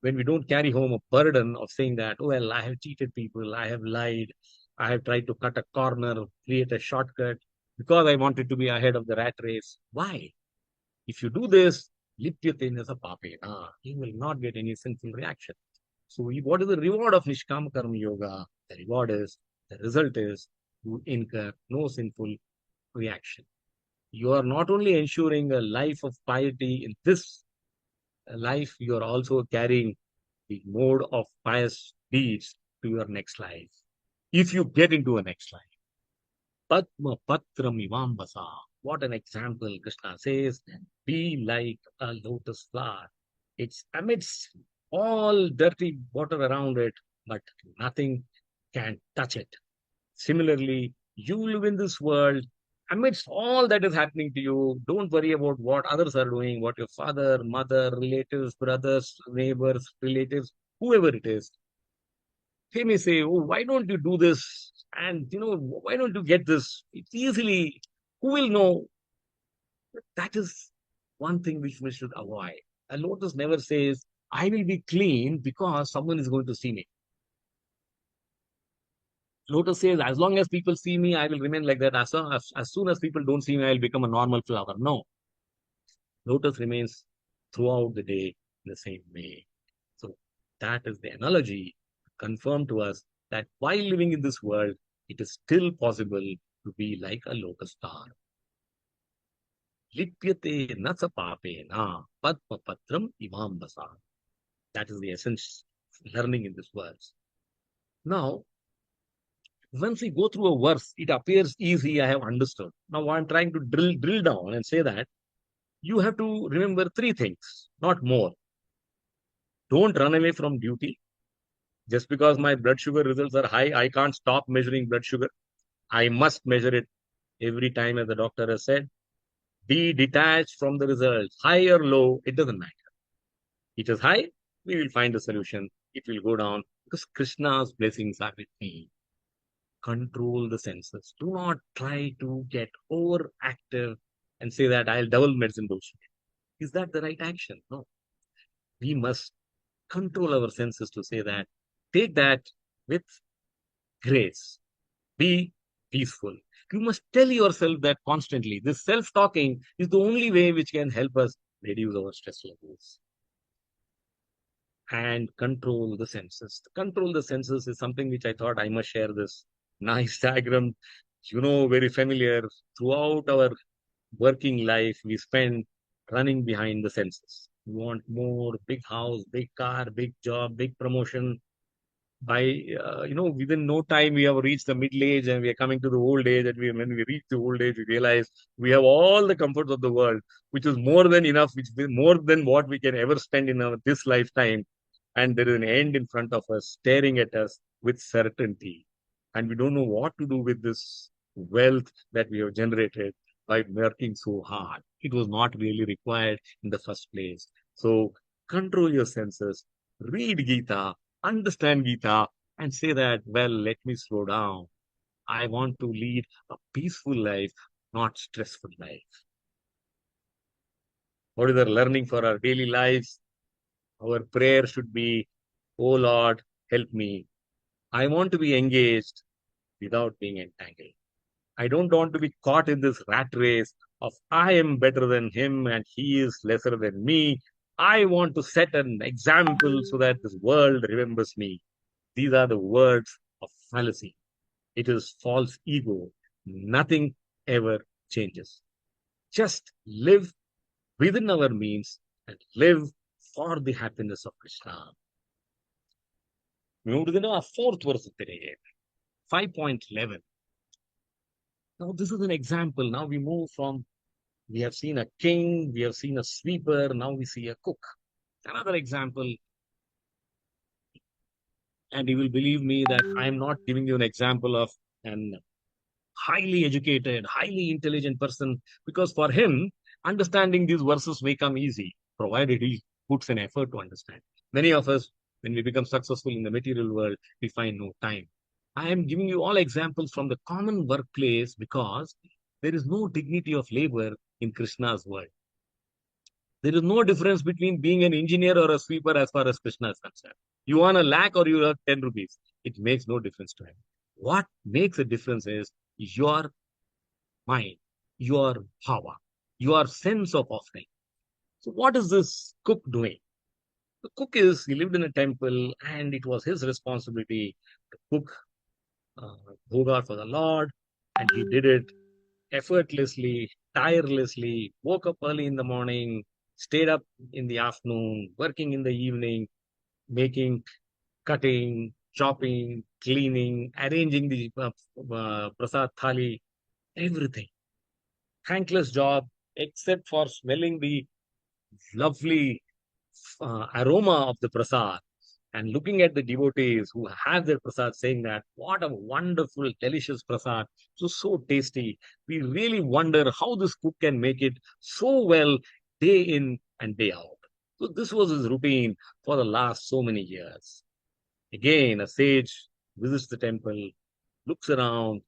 When we don't carry home a burden of saying that, oh, well, I have cheated people, I have lied, I have tried to cut a corner, create a shortcut because I wanted to be ahead of the rat race. Why? If you do this, lipyate sa papena, you will not get any sinful reaction. So what is the reward of Nishkama Karma Yoga? The reward is, the result is, you incur no sinful reaction. You are not only ensuring a life of piety in this life, you are also carrying the mode of pious deeds to your next life. If you get into a next life. Padma Patram Ivambasa. What an example. Krishna says, be like a lotus flower. It's amidst all dirty water around it, but nothing can touch it. Similarly, you live in this world. Amidst all that is happening to you, don't worry about what others are doing, what your father, mother, relatives, brothers, neighbors, relatives, whoever it is. They may say, oh, why don't you do this? And, why don't you get this? It's easily, who will know? That is one thing which we should avoid. A lotus never says, I will be clean because someone is going to see me. Lotus says, as long as people see me, I will remain like that. As soon as people don't see me, I will become a normal flower. No. Lotus remains throughout the day in the same way. So that is the analogy confirmed to us that while living in this world, it is still possible to be like a lotus star. Lipyate nasa papena padma patram imambasa. That is the essence of learning in this verse. Now, once we go through a verse, it appears easy, I have understood. Now I'm trying to drill down and say that you have to remember three things, not more. Don't run away from duty. Just because my blood sugar results are high, I can't stop measuring blood sugar. I must measure it every time, as the doctor has said. Be detached from the results, high or low, it doesn't matter. It is high, we will find a solution. It will go down because Krishna's blessings are with me. Control the senses. Do not try to get overactive and say that I'll double medicine dose. Is that the right action? No. We must control our senses to say that. Take that with grace. Be peaceful. You must tell yourself that constantly. This self-talking is the only way which can help us reduce our stress levels. And control the senses. Control the senses is something which I thought I must share this nice diagram. Very familiar. Throughout our working life, we spend running behind the senses. We want more, big house, big car, big job, big promotion. By, within no time, we have reached the middle age and we are coming to the old age. And when we reach the old age, we realize we have all the comforts of the world, which is more than enough, which is more than what we can ever spend in this lifetime. And there is an end in front of us, staring at us with certainty. And we don't know what to do with this wealth that we have generated by working so hard. It was not really required in the first place. So control your senses, read Gita, understand Gita, and say that, well, let me slow down. I want to lead a peaceful life, not stressful life. What is the learning for our daily lives? Our prayer should be, oh Lord, help me. I want to be engaged without being entangled. I don't want to be caught in this rat race of I am better than him and he is lesser than me. I want to set an example so that this world remembers me. These are the words of fallacy. It is false ego. Nothing ever changes. Just live within our means and live for the happiness of Krishna. We move to the fourth verse today, 5.11. Now, this is an example. Now we move from We have seen a king, we have seen a sweeper, now we see a cook. Another example, and you will believe me that I am not giving you an example of an highly educated, highly intelligent person, because for him, understanding these verses may come easy, provided he puts an effort to understand. Many of us, when we become successful in the material world, we find no time. I am giving you all examples from the common workplace because there is no dignity of labor in Krishna's world. There is no difference between being an engineer or a sweeper as far as Krishna is concerned. You earn a lakh or you earn 10 rupees. It makes no difference to him. What makes a difference is your mind, your power, your sense of offering. So what is this cook doing? The cook he lived in a temple and it was his responsibility to cook bhoga for the Lord, and he did it effortlessly, tirelessly, woke up early in the morning, stayed up in the afternoon, working in the evening, making, cutting, chopping, cleaning, arranging the prasad thali, everything. Thankless job, except for smelling the lovely aroma of the prasad and looking at the devotees who have their prasad, saying that what a wonderful, delicious prasad, so tasty. We really wonder how this cook can make it so well day in and day out. So this was his routine for the last so many years. Again, a sage visits the temple, looks around,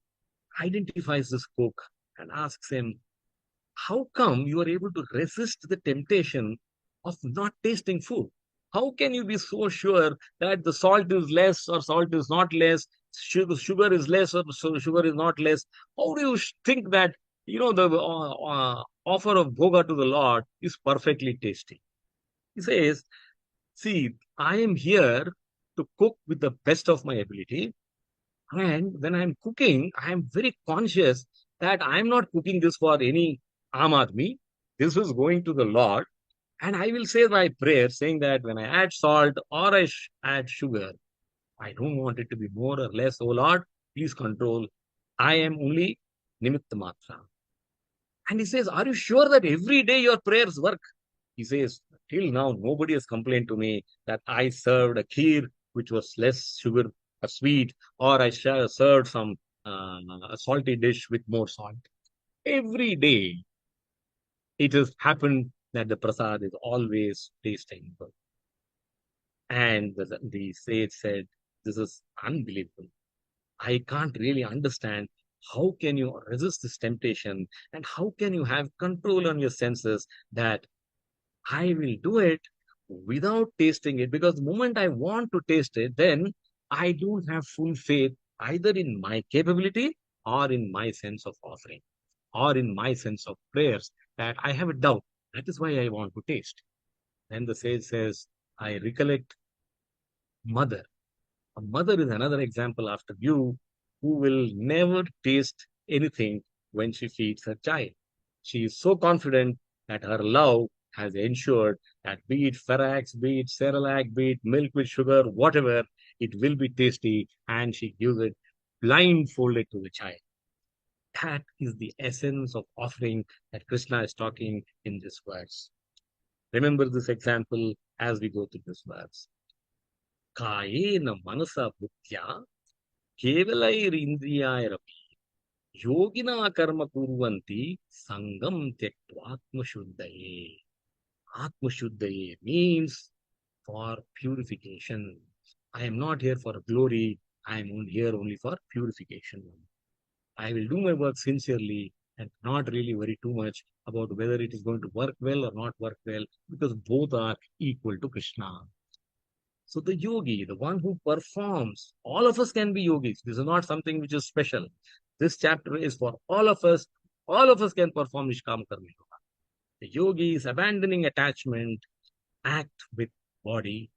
identifies this cook, and asks him, how come you are able to resist the temptation of not tasting food? How can you be so sure that the salt is less or salt is not less, sugar is less or sugar is not less? How do you think that, the offer of bhoga to the Lord is perfectly tasty? He says, see, I am here to cook with the best of my ability. And when I'm cooking, I am very conscious that I'm not cooking this for any Aam Aadmi. This is going to the Lord. And I will say my prayer saying that when I add salt or I add sugar, I don't want it to be more or less. Oh Lord, please control. I am only Nimitta Matra. And he says, are you sure that every day your prayers work? He says, till now, nobody has complained to me that I served a kheer, which was less sugar, a sweet, or I served some a salty dish with more salt. Every day, it has happened that the prasad is always tasting good. And the sage said, this is unbelievable. I can't really understand how can you resist this temptation and how can you have control on your senses that I will do it without tasting it, because the moment I want to taste it, then I don't have full faith either in my capability or in my sense of offering or in my sense of prayers, that I have a doubt. That is why I want to taste. Then the sage says, I recollect mother. A mother is another example after you who will never taste anything when she feeds her child. She is so confident that her love has ensured that be it Ferrax, be it Cerelac, be it milk with sugar, whatever, it will be tasty, and she gives it blindfolded to the child. That is the essence of offering that Krishna is talking in this verse. Remember this example as we go through this verse. Kayena manasa buddhya kevalairindrayarapi yogina karma kurvanti sangam tyaktvatmashuddhaye. Atmashuddhaye means for purification. I am not here for glory. I am here only for purification. I will do my work sincerely and not really worry too much about whether it is going to work well or not work well, because both are equal to Krishna. So the yogi, the one who performs, all of us can be yogis. This is not something which is special. This chapter is for all of us. All of us can perform Nishkam Karma Yoga. The yogi is abandoning attachment, act with body,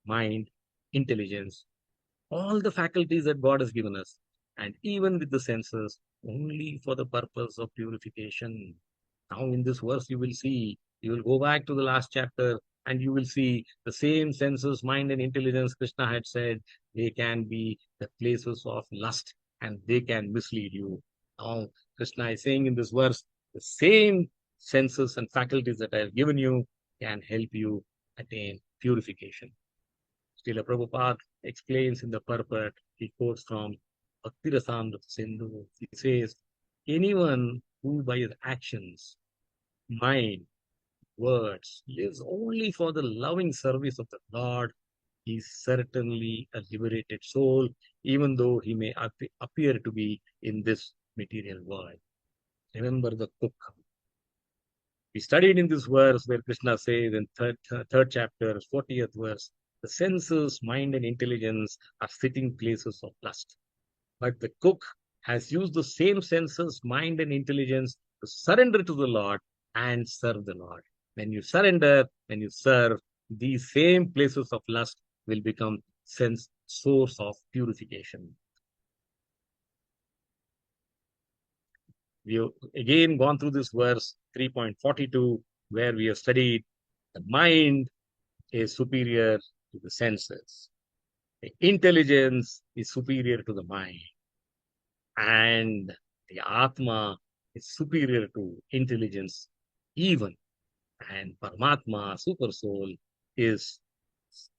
mind, intelligence, all the faculties that God has given us, and even with the senses, only for the purpose of purification. Now, in this verse, you will see, you will go back to the last chapter, and you will see the same senses, mind, and intelligence Krishna had said, they can be the places of lust and they can mislead you. Now, Krishna is saying in this verse, the same senses and faculties that I have given you can help you attain purification. Srila Prabhupada explains in the purport, he quotes from Bhaktirasamrita Sindhu. He says, anyone who by his actions, mind, words, lives only for the loving service of the Lord is certainly a liberated soul, even though he may appear to be in this material world. Remember the cook. We studied in this verse where Krishna says in third chapter, 40th verse, the senses, mind, and intelligence are sitting places of lust. But the cook has used the same senses, mind, and intelligence to surrender to the Lord and serve the Lord. When you surrender, when you serve, these same places of lust will become source of purification. We have again gone through this verse 3.42, where we have studied the mind is superior to the senses. The intelligence is superior to the mind. And the Atma is superior to intelligence even. And Paramatma, Super Soul, is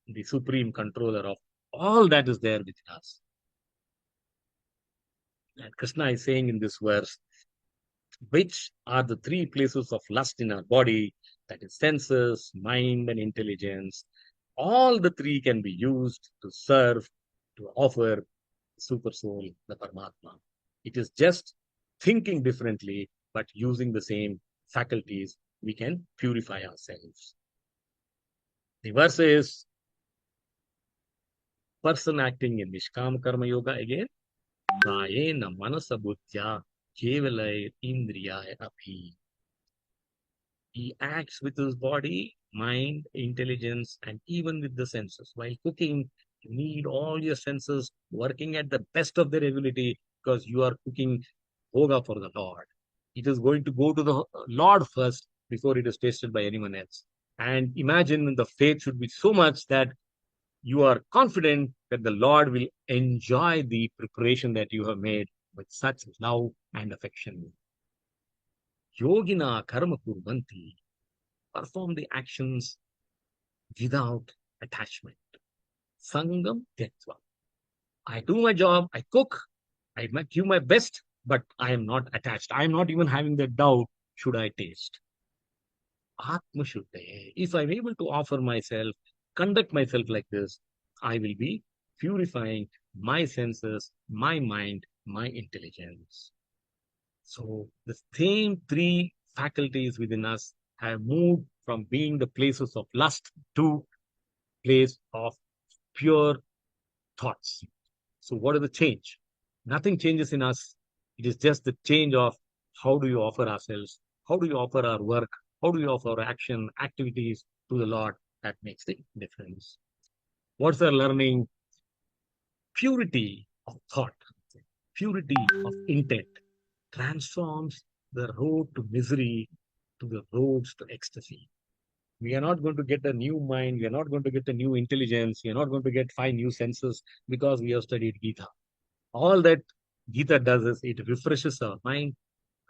the supreme controller of all that is there within us. And Krishna is saying in this verse, which are the three places of lust in our body, that is senses, mind, and intelligence. All the three can be used to serve, to offer Super Soul, the Paramatma. It is just thinking differently, but using the same faculties, we can purify ourselves. The verse is, person acting in Nishkama Karma Yoga again, Kayena Manasa Buddhya Kevalai Indriyaya Abhi. He acts with his body, mind, intelligence, and even with the senses. While cooking, you need all your senses working at the best of their ability, because you are cooking bhoga for the Lord. It is going to go to the Lord first before it is tasted by anyone else. And imagine the faith should be so much that you are confident that the Lord will enjoy the preparation that you have made with such love and affection. Yogina karma kurvanti, perform the actions without attachment. Sangam tyaktva. I do my job, I cook, I give my best, but I am not attached. I am not even having the doubt, should I taste? Atma Shuddha. If I'm able to offer myself, conduct myself like this, I will be purifying my senses, my mind, my intelligence. So the same three faculties within us have moved from being the places of lust to place of pure thoughts. So what is the change? Nothing changes in us. It is just the change of how do you offer ourselves? How do you offer our work? How do you offer our action, activities to the Lord? That makes the difference. What's our learning? Purity of thought, purity of intent transforms the road to misery to the roads to ecstasy. We are not going to get a new mind. We are not going to get a new intelligence. We are not going to get 5 new senses because we have studied Gita. All that Gita does is it refreshes our mind,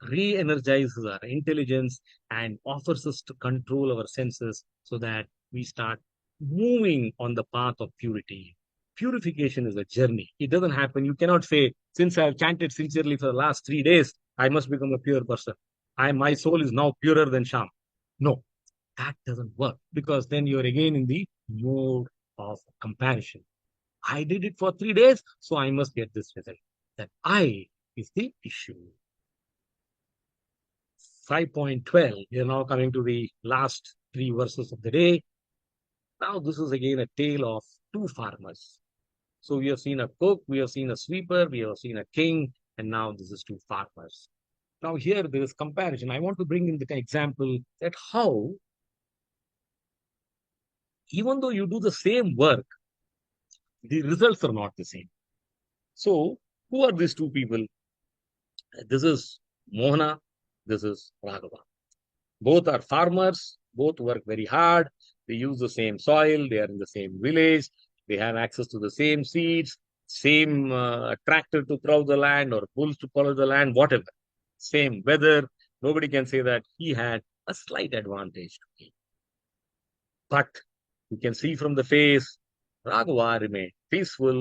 re-energizes our intelligence, and offers us to control our senses so that we start moving on the path of purity. Purification is a journey. It doesn't happen. You cannot say, since I have chanted sincerely for the last 3 days, I must become a pure person. My soul is now purer than Sham. No, that doesn't work, because then you're again in the mode of comparison. I did it for 3 days, so I must get this result. That I is the issue. 5.12, we are now coming to the last 3 verses of the day. Now this is again a tale of 2 farmers. So we have seen a cook, we have seen a sweeper, we have seen a king, and now this is 2 farmers. Now here there is comparison. I want to bring in the example that how, even though you do the same work, the results are not the same. So who are these 2 people? This is Mohana, this is Raghava. Both are farmers, both work very hard, they use the same soil, they are in the same village, they have access to the same seeds, same tractor to plow the land or bulls to plow the land, whatever. Same weather, nobody can say that he had a slight advantage to me. But you can see from the face, Raghava remained peaceful.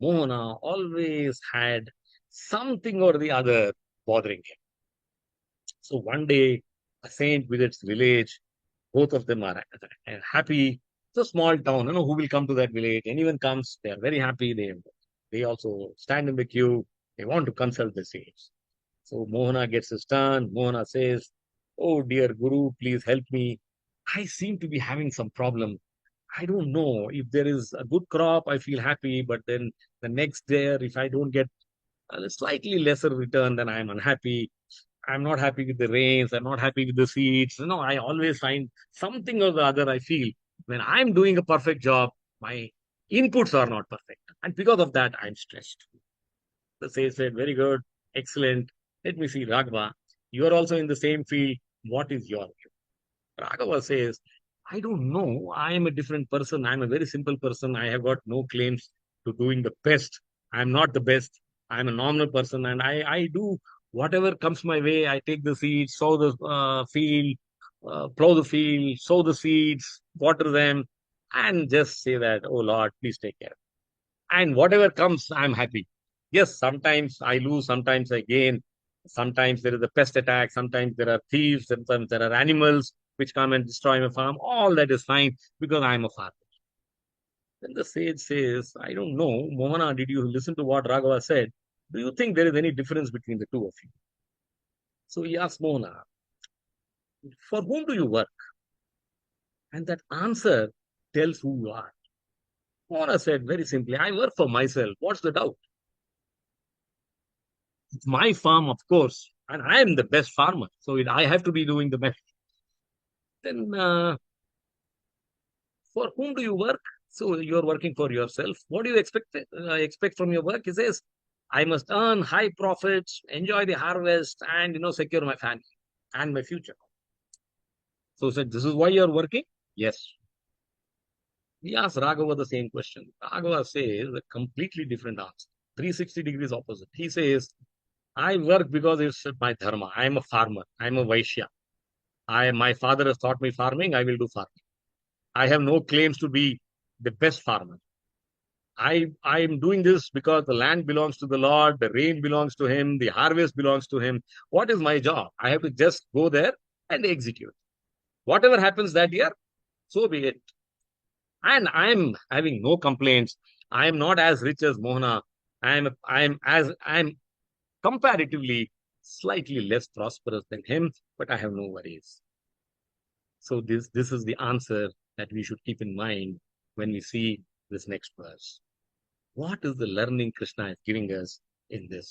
Mohana always had something or the other bothering him. So one day, a saint visits village. Both of them are happy. It's a small town. Who will come to that village? Anyone comes, they are very happy. They also stand in the queue. They want to consult the saints. So Mohana gets his turn. Mohana says, "Oh dear Guru, please help me. I seem to be having some problem. I don't know if there is a good crop, I feel happy, but then the next year, if I don't get a slightly lesser return, then I'm unhappy. I'm not happy with the rains. I'm not happy with the seeds. I always find something or the other. I feel when I'm doing a perfect job, my inputs are not perfect. And because of that, I'm stressed." The sage said, "Very good, excellent. Let me see, Raghava. You are also in the same field. What is your view?" Raghava says, "I don't know. I am a different person. I'm a very simple person. I have got no claims to doing the best. I'm not the best. I'm a normal person and I do whatever comes my way. I take the seeds, sow the field, plow the field, sow the seeds, water them, and just say that, oh Lord, please take care. And whatever comes, I'm happy. Yes, sometimes I lose, sometimes I gain. Sometimes there is a pest attack, sometimes there are thieves, sometimes there are animals which come and destroy my farm. All that is fine because I'm a farmer." Then the sage says, "I don't know. Mohana, did you listen to what Raghava said? Do you think there is any difference between the two of you?" So he asked Mohana, "For whom do you work?" And that answer tells who you are. Mohana said very simply, "I work for myself. What's the doubt? It's my farm, of course, and I am the best farmer. So I have to be doing the best." Then, for whom do you work? So you're working for yourself. What do you expect from your work? He says, "I must earn high profits, enjoy the harvest, and secure my family and my future." So he said, "This is why you're working?" "Yes." He asked Raghava the same question. Raghava says a completely different answer, 360 degrees opposite. He says, "I work because it's my dharma. I am a farmer. I am a Vaishya. My father has taught me farming. I will do farming. I have no claims to be the best farmer. I am doing this because the land belongs to the Lord, the rain belongs to Him, the harvest belongs to Him. What is my job? I have to just go there and execute. Whatever happens that year, so be it. And I am having no complaints. I am not as rich as Mohana. I am comparatively slightly less prosperous than him, but I have no worries." So this is the answer that we should keep in mind when we see this next verse. What is the learning Krishna is giving us in this?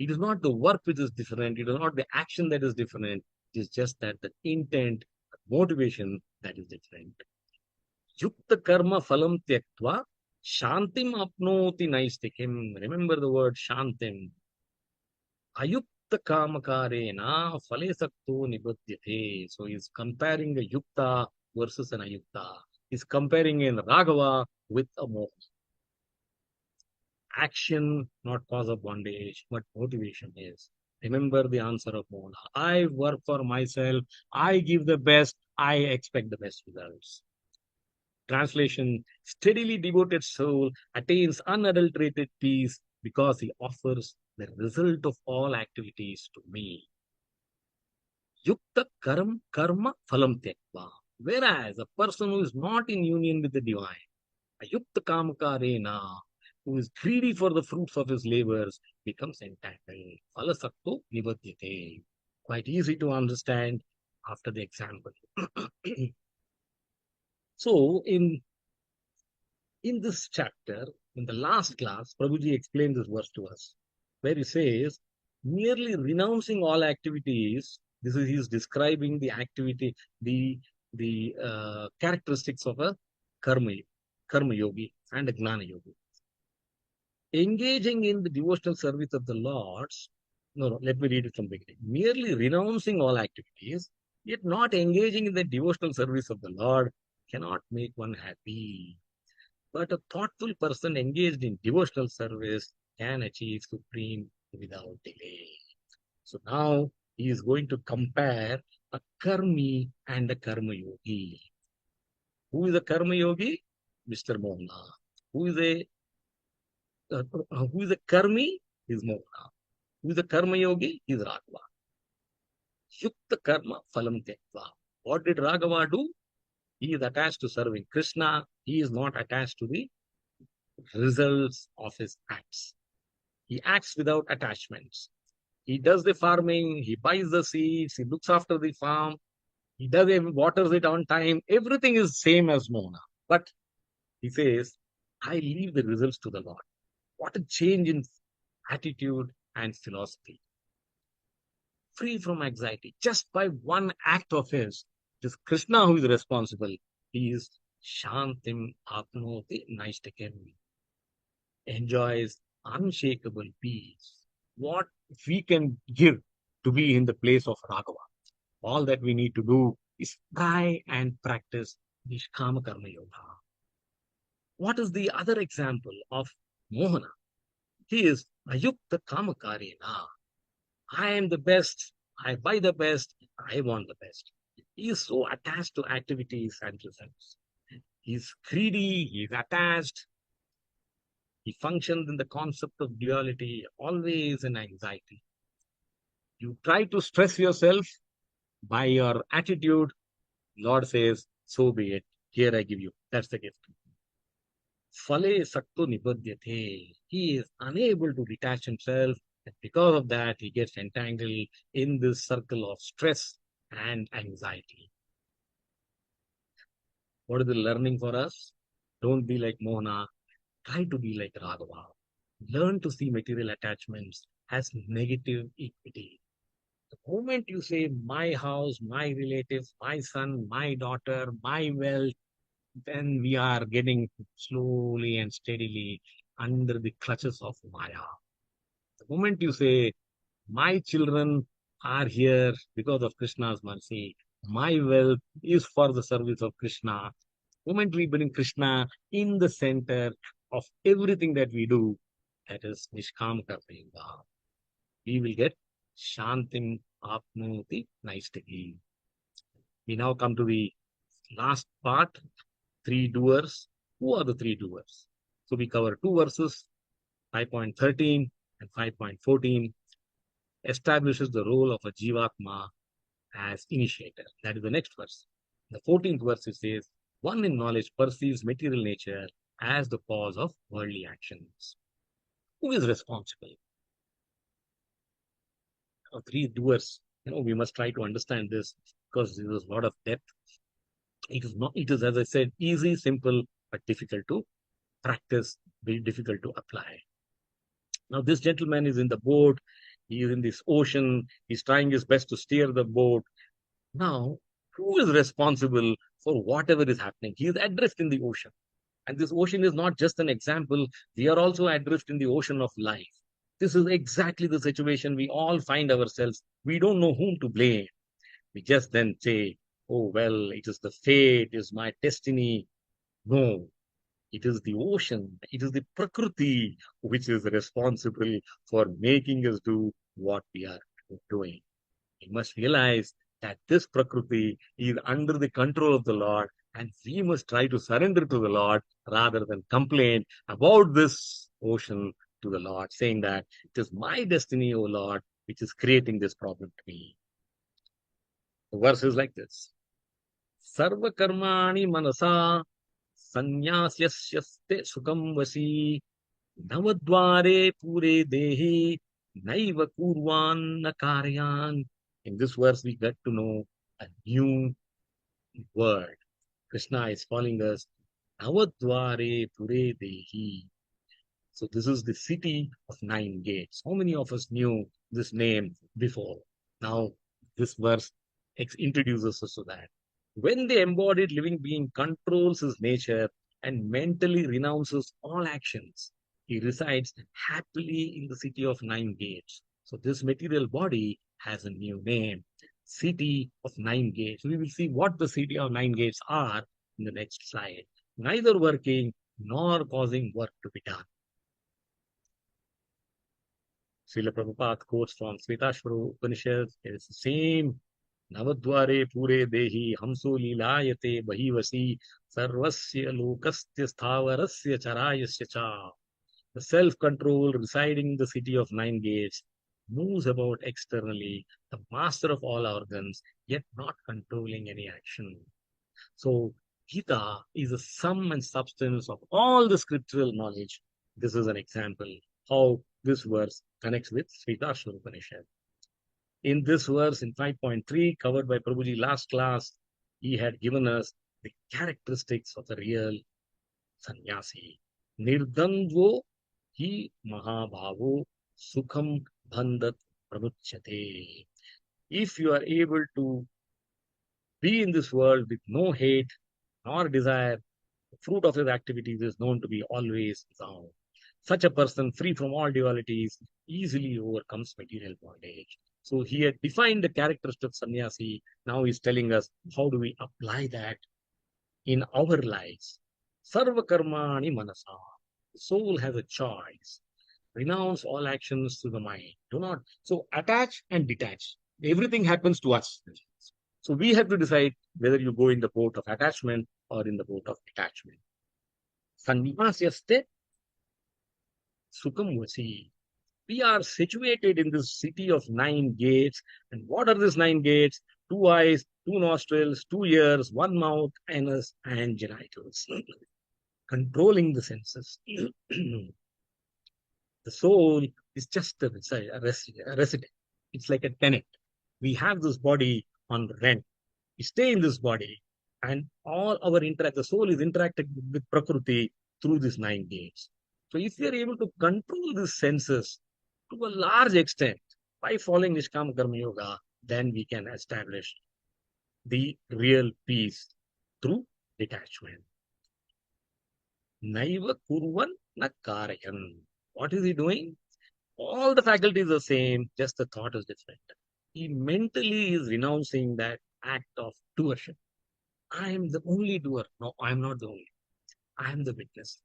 It is not the work which is different. It is not the action that is different. It is just that the intent, motivation that is different. Yukta karma phalam tyaktva shantim apnoti naistikim. Remember the word shantim. Ayukta kamakarena phale sakto nibuddhyate. So he's comparing a yukta versus an ayukta. He's comparing in Raghava with a moha. Action, not cause of bondage, but motivation is. Remember the answer of Mona. I work for myself. I give the best. I expect the best results. Translation: steadily devoted soul attains unadulterated peace because he offers the result of all activities to me. Yukta karma phalam tyakva. Whereas a person who is not in union with the divine, Ayukta kamakarena, who is greedy for the fruits of his labors, becomes entangled. Phalasakto nibadyate. Quite easy to understand after the example. So, in this chapter, in the last class, Prabhuji explained this verse to us, where he says, merely renouncing all activities, he is describing the activity, the characteristics of a karma yogi and a gnana yogi. Engaging in the devotional service of the Lord's, no, let me read it from the beginning. Merely renouncing all activities, yet not engaging in the devotional service of the Lord cannot make one happy. But a thoughtful person engaged in devotional service can achieve supreme without delay. So now he is going to compare a karmi and a karma yogi. Who is a karma yogi? Mr. Mohana. Who is a karmi? Is Mohana. Who is a karma yogi? Is Raghava. Yukta karma phalam tekva. What did Raghava do? He is attached to serving Krishna. He is not attached to the results of his acts. He acts without attachments. He does the farming, he buys the seeds, he looks after the farm, he waters it on time. Everything is same as Mona. But he says, I leave the results to the Lord. What a change in attitude and philosophy. Free from anxiety. Just by one act of his, it is Krishna who is responsible. He is Shantim Apnoti Naishtakem. Enjoys unshakable peace. What we can give to be in the place of Raghava. All that we need to do is try and practice Nishkama Karma Yoga. What is the other example of Mohana? He is Ayukta Kamakarena. I am the best, I buy the best, I want the best. He is so attached to activities and results. He is greedy, he is attached. He functions in the concept of duality, always in anxiety. You try to stress yourself by your attitude. Lord says, so be it. Here I give you. That's the gift. Phale sakto nibadyate. He is unable to detach himself. And because of that, he gets entangled in this circle of stress and anxiety. What is the learning for us? Don't be like Mohana. Try to be like Raghava. Learn to see material attachments as negative equity. The moment you say, my house, my relatives, my son, my daughter, my wealth, then we are getting slowly and steadily under the clutches of Maya. The moment you say, my children are here because of Krishna's mercy, my wealth is for the service of Krishna. The moment we bring Krishna in the center of everything that we do, that is Nishkam Karma Yoga. We will get Shantim Apnoti Naistaki. We now come to the last part, 3 doers. Who are the 3 doers? So we cover 2 verses, 5.13 and 5.14, establishes the role of a Jivatma as initiator. That is the next verse. The 14th verse it says, one in knowledge perceives material nature as the cause of worldly actions. Who is responsible? 3 doers. We must try to understand this because there is a lot of depth. It is, as I said, easy, simple, but difficult to practice, very difficult to apply. Now, this gentleman is in the boat. He is in this ocean. He's trying his best to steer the boat. Now, who is responsible for whatever is happening? He is adrift in the ocean. And this ocean is not just an example. We are also adrift in the ocean of life. This is exactly the situation we all find ourselves. We don't know whom to blame. We just then say, oh, well, it is the fate, it is my destiny. No, it is the ocean, it is the Prakriti which is responsible for making us do what we are doing. We must realize that this Prakriti is under the control of the Lord, and we must try to surrender to the Lord rather than complain about this ocean to the Lord, saying that it is my destiny, O Lord, which is creating this problem to me. The verse is like this. Sarva karmani manasa sanyasyaste sukam vasi navadvare pure dehi naiva kurvan nakaryan. In this verse, we get to know a new word. Krishna is calling us Navadvare Pure Dehi. So this is the city of 9 gates. How many of us knew this name before? Now, this verse introduces us to that. When the embodied living being controls his nature and mentally renounces all actions, he resides happily in the city of 9 gates. So this material body has a new name, city of 9 gates. We will see what the city of 9 gates are in the next slide. Neither working nor causing work to be done. Srila Prabhupada quotes from Svetashvara Upanishad. It is the same. Navadware pure dehi hamso lilayate bahivasi sarvasya lokasya sthavarasya charayasya cha. The self-control residing in the city of nine gates moves about externally, the master of all organs, yet not controlling any action. So Gita is the sum and substance of all the scriptural knowledge. This is an example how this verse connects with Svetashvara Upanishad. In this verse, in 5.3, covered by Prabhuji last class, he had given us the characteristics of the real sannyasi. Nirdandvo hi mahabhavo sukham bandhat pramuchyate. If you are able to be in this world with no hate nor desire, the fruit of his activities is known to be always sound. Such a person, free from all dualities, easily overcomes material bondage. So he had defined the characteristics of sannyasi. Now he's telling us how do we apply that in our lives. Sarva karmani manasa. The soul has a choice. Renounce all actions to the mind. Do not. So attach and detach. Everything happens to us. So we have to decide whether you go in the boat of attachment or in the boat of detachment. Sannyasaste sukham vasi. We are situated in this city of nine gates. And what are these nine gates? Two eyes, two nostrils, two ears, one mouth, anus, and genitals. Controlling the senses. The soul is just a resident. It's like a tenant. We have this body on rent. We stay in this body, and all our the soul is interacting with Prakriti through these nine gates. So if we are able to control these senses to a large extent by following Nishkama Karma Yoga, then we can establish the real peace through detachment. Naiva kurvan na karayan. What is he doing? All the faculties are the same, just the thought is different. He mentally is renouncing that act of doership. I am the only doer. No, I am not the only. I am the witness.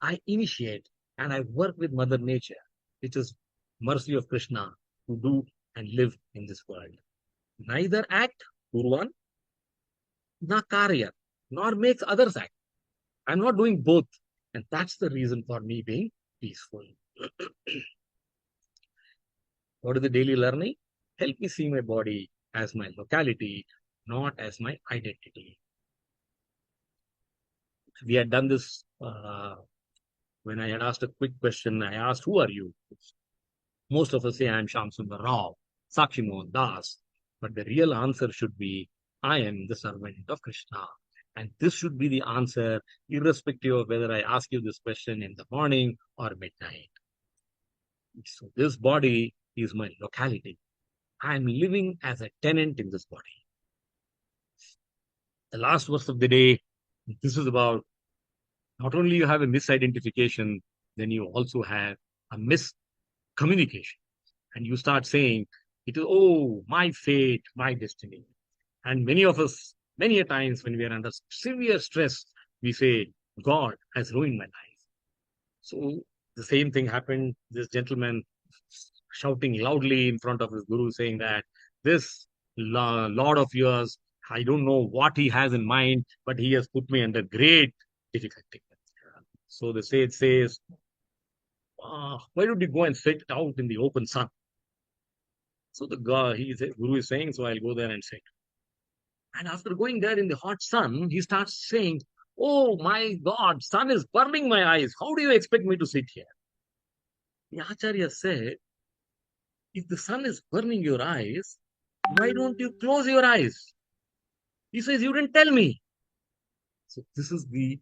I initiate and I work with Mother Nature, which is mercy of Krishna, to do and live in this world. Neither act, Kurvan, na karya, nor makes others act. I'm not doing both. And that's the reason for me being peaceful. What is the daily learning? Help me see my body as my locality, not as my identity. We had done this when I had asked a quick question. I asked, who are you? Most of us say, I am Shyam Sundar Rao, Sakshi Mohan Das. But the real answer should be, I am the servant of Krishna. And this should be the answer, irrespective of whether I ask you this question in the morning or midnight. So this body is my locality. I am living as a tenant in this body. The last verse of the day, this is about not only you have a misidentification, then you also have a miscommunication. And you start saying, it is, oh, my fate, my destiny. And many of us, many a times when we are under severe stress, we say, God has ruined my life. So the same thing happened. This gentleman shouting loudly in front of his guru saying that this Lord of yours, I don't know what he has in mind, but he has put me under great difficulty. So the sage says, why don't you go and sit out in the open sun? So the guru is saying, so I'll go there and sit. And after going there in the hot sun, he starts saying, oh my God, sun is burning my eyes. How do you expect me to sit here? The Acharya said, if the sun is burning your eyes, why don't you close your eyes? He says, you didn't tell me. So this is the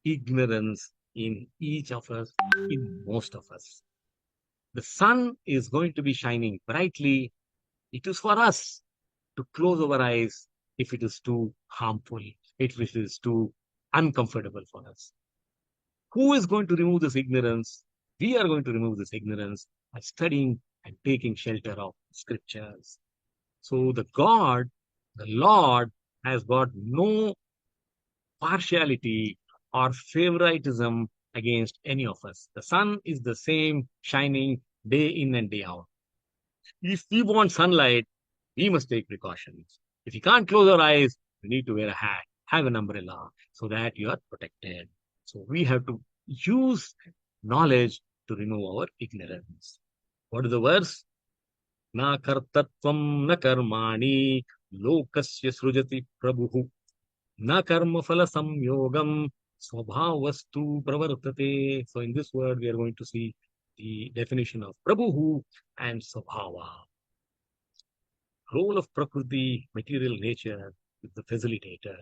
ignorance in each of us, in most of us. The sun is going to be shining brightly. It is for us to close our eyes if it is too harmful, if it is too uncomfortable for us. Who is going to remove this ignorance? We are going to remove this ignorance by studying and taking shelter of scriptures. So the Lord, has got no partiality or favoritism against any of us. The sun is the same shining day in and day out. If we want sunlight, we must take precautions. If you can't close our eyes, we need to wear a hat, have an umbrella, so that you are protected. So we have to use knowledge to remove our ignorance. What is the verse? Na kartatvam na karmani lokasya srujati prabhu na karma phala samyogam swabhavastu pravartate. So in this word, we are going to see the definition of prabhu and swabhava. Role of Prakriti, material nature, is the facilitator.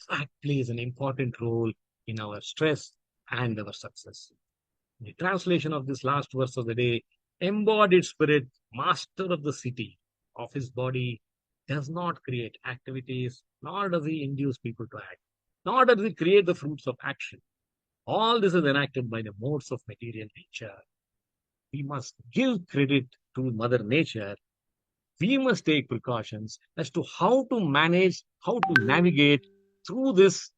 That plays an important role in our stress and our success. The translation of this last verse of the day, embodied spirit, master of the city, of his body, does not create activities, nor does he induce people to act, nor does he create the fruits of action. All this is enacted by the modes of material nature. We must give credit to Mother Nature. We must take precautions as to how to manage, how to navigate through this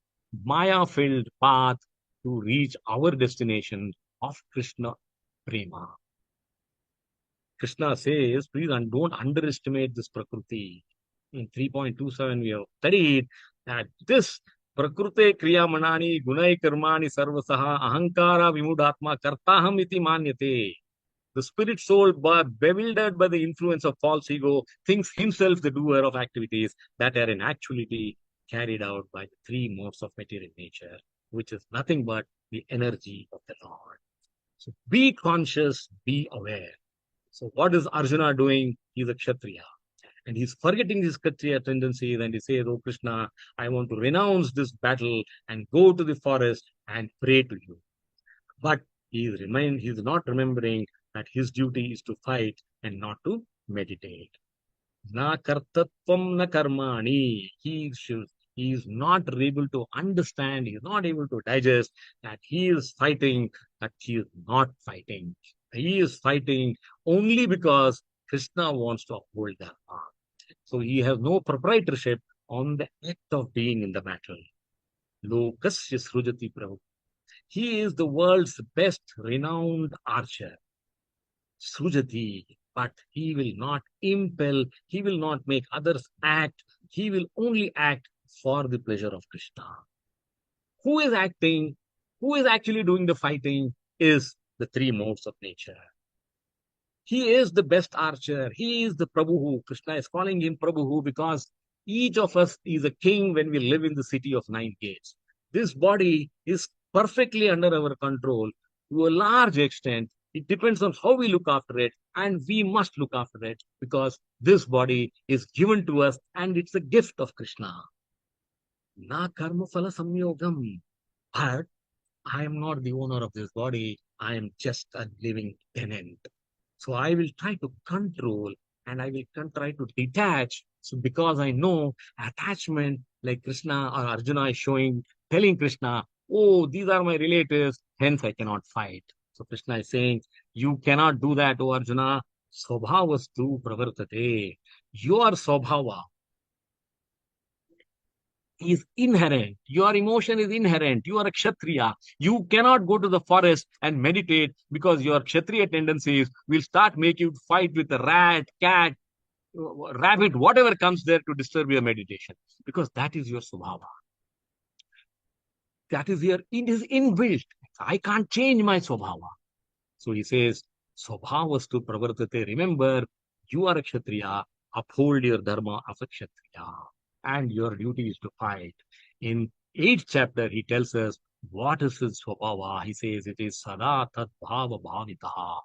Maya-filled path to reach our destination of Krishna Prema. Krishna says, please don't underestimate this Prakriti. In 3.27, we have studied that this Prakrute Kriya Manani Gunai Karmani Sarvasaha Ahankara Vimudatma Kartaham iti manyate. The spirit soul, bewildered by the influence of false ego, thinks himself the doer of activities that are in actuality carried out by the three modes of material nature, which is nothing but the energy of the Lord. So be conscious, be aware. So what is Arjuna doing? He's a Kshatriya. And he's forgetting his Kshatriya tendencies, and he says, oh Krishna, I want to renounce this battle and go to the forest and pray to you. But he's not remembering that his duty is to fight and not to meditate. Na kartatvam na karmani. He is not able to understand, he is not able to digest that he is fighting, that he is not fighting. He is fighting only because Krishna wants to uphold Dharma. So he has no proprietorship on the act of being in the battle. Lokasya srujati prabhu. He is the world's best renowned archer. Srujati, but he will not impel, he will not make others act, he will only act for the pleasure of Krishna. Who is acting, who is actually doing the fighting is the three modes of nature. He is the best archer, he is the Prabhu. Krishna is calling him Prabhu because each of us is a king when we live in the city of 9 gates. This body is perfectly under our control to a large extent. It depends on how we look after it, and we must look after it because this body is given to us and it's a gift of Krishna. Na karma phala samyogam. But I am not the owner of this body. I am just a living tenant. So I will try to control and I will try to detach. So because I know attachment, like Krishna or Arjuna is telling Krishna, oh, these are my relatives, hence I cannot fight. So Krishna is saying, you cannot do that, O Arjuna. Swabhavastu pravartate. Your swabhava is inherent. Your emotion is inherent. You are a Kshatriya. You cannot go to the forest and meditate because your Kshatriya tendencies will start making you fight with a rat, cat, rabbit, whatever comes there to disturb your meditation. Because that is your swabhava. That is it is inbuilt. I can't change my swabhava. So he says, swabhavastu pravartate. Remember, you are a Kshatriya. Uphold your dharma of a Kshatriya. And your duty is to fight. In 8th chapter, he tells us what is his swabhava. He says it is sada tat bhava bhavitaha.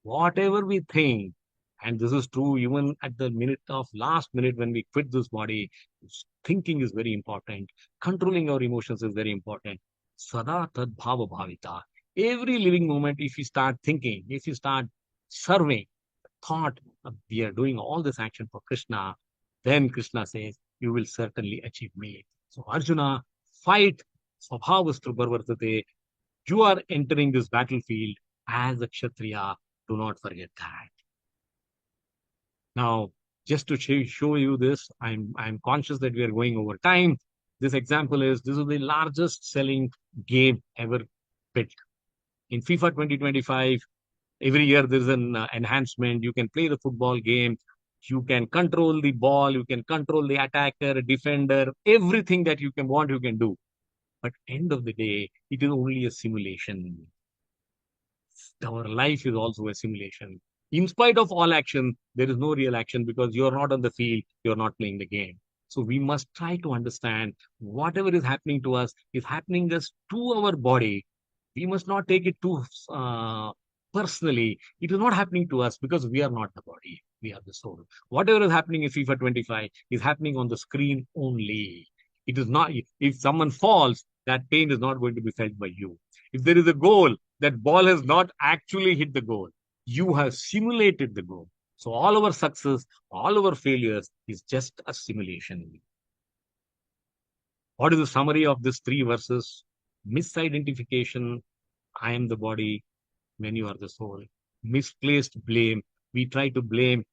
Whatever we think, and this is true even at the last minute when we quit this body, thinking is very important. Controlling our emotions is very important. Sada tat bhava bhavita. Every living moment, if you start thinking, if you start serving, thought we are doing all this action for Krishna, then Krishna says, you will certainly achieve me. So Arjuna, fight, swabhavastu pravartate. You are entering this battlefield as a Kshatriya. Do not forget that. Now, just to show you this, I'm conscious that we are going over time. This example is, this is the largest selling game ever built. In FIFA 2025, Every year there's an enhancement. You can play the football game. You can control the ball. You can control the attacker, defender, everything that you can want, you can do. But end of the day, it is only a simulation. Our life is also a simulation. In spite of all action, there is no real action because you're not on the field, you're not playing the game. So we must try to understand whatever is happening to us is happening just to our body. We must not take it too personally. It is not happening to us because we are not the body, we are the soul. Whatever is happening in FIFA 25 is happening on the screen only. It is not, if someone falls, that pain is not going to be felt by you. If there is a goal, that ball has not actually hit the goal. You have simulated the goal. So all our success, all our failures is just a simulation. What is the summary of these 3 verses? Misidentification, I am the body when you are the soul. Misplaced blame, we try to blame.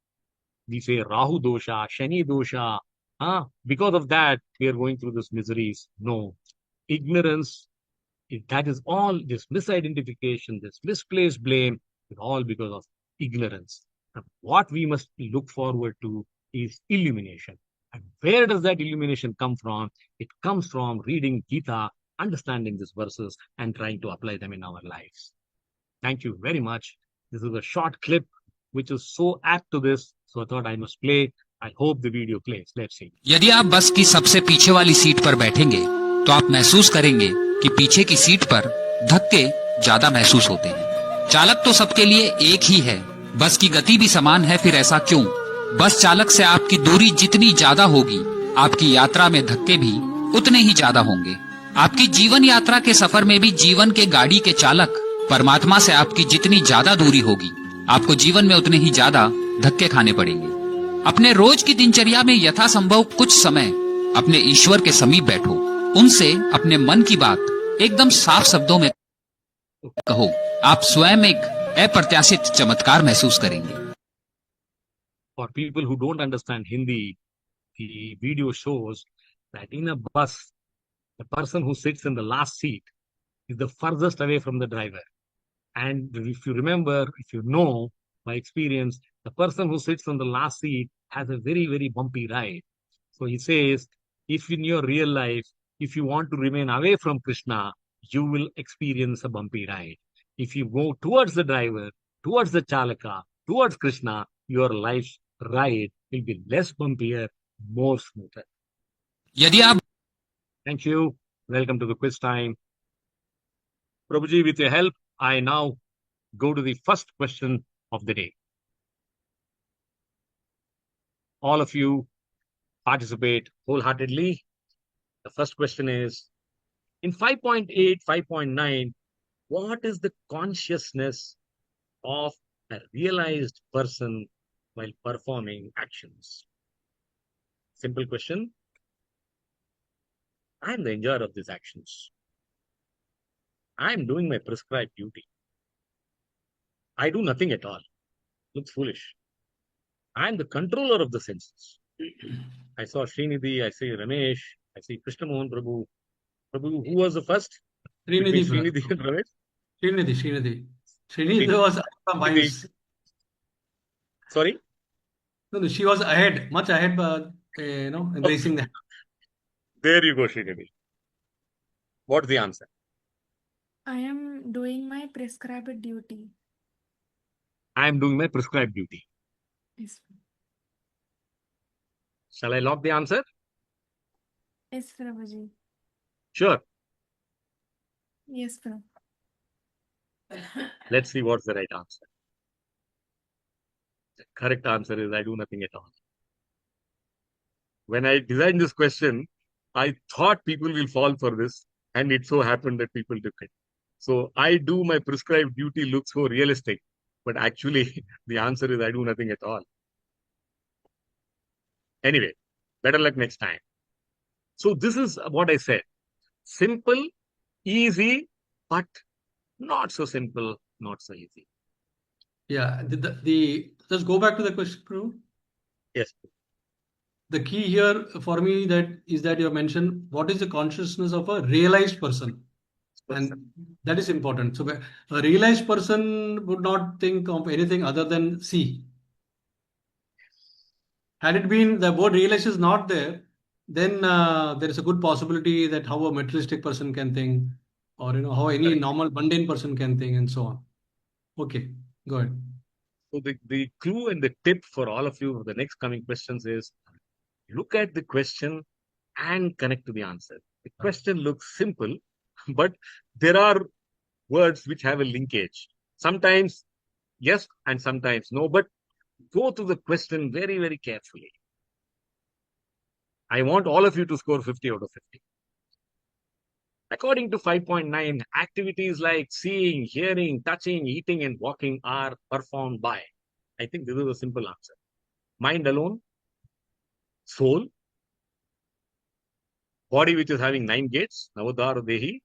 We say Rahu dosha, Shani dosha. Because of that, we are going through this miseries. No. Ignorance, that is all this misidentification, this misplaced blame, is all because of ignorance. And what we must look forward to is illumination. And where does that illumination come from? It comes from reading Gita, understanding these verses, and trying to apply them in our lives. Thank you very much. This is a short clip which is so apt to this, so I thought I must play. I hope the video plays. Let's see. यदि आप बस की सबसे पीछे वाली seat पर बैठेंगे तो आप महसूस करेंगे कि पीछे की सीट पर धक्के ज्यादा महसूस होते हैं। चालक तो सबके लिए एक ही है, बस की गति भी समान है, फिर ऐसा क्यों? बस चालक से आपकी दूरी जितनी ज्यादा होगी, आपकी यात्रा में धक्के भी उतने ही ज्यादा होंगे। आपकी जीवन यात्रा के सफर में भी जीवन के गाड़ी के चालक परमात्मा से आपकी जितनी ज्यादा दूरी होगी, आपको जीवन में उतने ही ज्यादा धक्के खाने पड़ेंगे। अपने रोज की दिनचर्या में यथासंभव कुछ समय अपने ईश्वर के समीप बैठो, उनसे अपने मन की बात एकदम साफ शब्दों में कहो। आप स्वयं एक अप्रत्याशित चमत्कार महसूस करेंगे। For people who don't understand Hindi, the video shows that in a bus, the person who sits in the last seat is the furthest away from the driver. And if you remember, if you know by experience, the person who sits on the last seat has a very, very bumpy ride. So he says, if in your real life, if you want to remain away from Krishna, you will experience a bumpy ride. If you go towards the driver, towards the Chalaka, towards Krishna, your life ride will be less bumpier, more smoother. यदि आप Thank you. Welcome to the quiz time. Prabhuji, with your help, I now go to the first question of the day. All of you participate wholeheartedly. The first question is, in 5.8, 5.9, what is the consciousness of a realized person while performing actions? Simple question. I am the enjoyer of these actions. I am doing my prescribed duty. I do nothing at all. Looks foolish. I am the controller of the senses. I saw Srinidhi, I see Ramesh, I see Krishna Mohan Prabhu. Prabhu, who was the first? Srinidhi. Srinidhi and Ramesh? Srinidhi. Srinidhi was from Bios. Sorry? No, she was ahead, much ahead, but embracing that. There you go, Srinidhi. What's the answer? I am doing my prescribed duty. I am doing my prescribed duty. Yes, Shall I lock the answer? yes, Prabhuji. Sure. Yes, Prabhu. Let's see what's the right answer. The correct answer is I do nothing at all. When I designed this question, I thought people will fall for this, and it so happened that people took it. So I do my prescribed duty looks so realistic, but actually the answer is I do nothing at all. Anyway, better luck next time. So this is what I said. Simple, easy, but not so simple, not so easy. Yeah, let's go back to the question, Prabhu. Yes. The key here for me is that you have mentioned what is the consciousness of a realized person. And that is important. So a realized person would not think of anything other than see. Had it been the word realize is not there, then there is a good possibility that how a materialistic person can think, or how any Correct. normal mundane person can think, and so on. Okay, go ahead. So the clue and the tip for all of you for the next coming questions is look at the question and connect to the answer. The question looks simple, but there are words which have a linkage. Sometimes yes and sometimes no, but go to the question very, very carefully. I want all of you to score 50 out of 50. According to 5.9, activities like seeing, hearing, touching, eating, and walking are performed by. I think this is a simple answer. Mind alone, soul, body which is having 9 gates, Navadhara Dehi,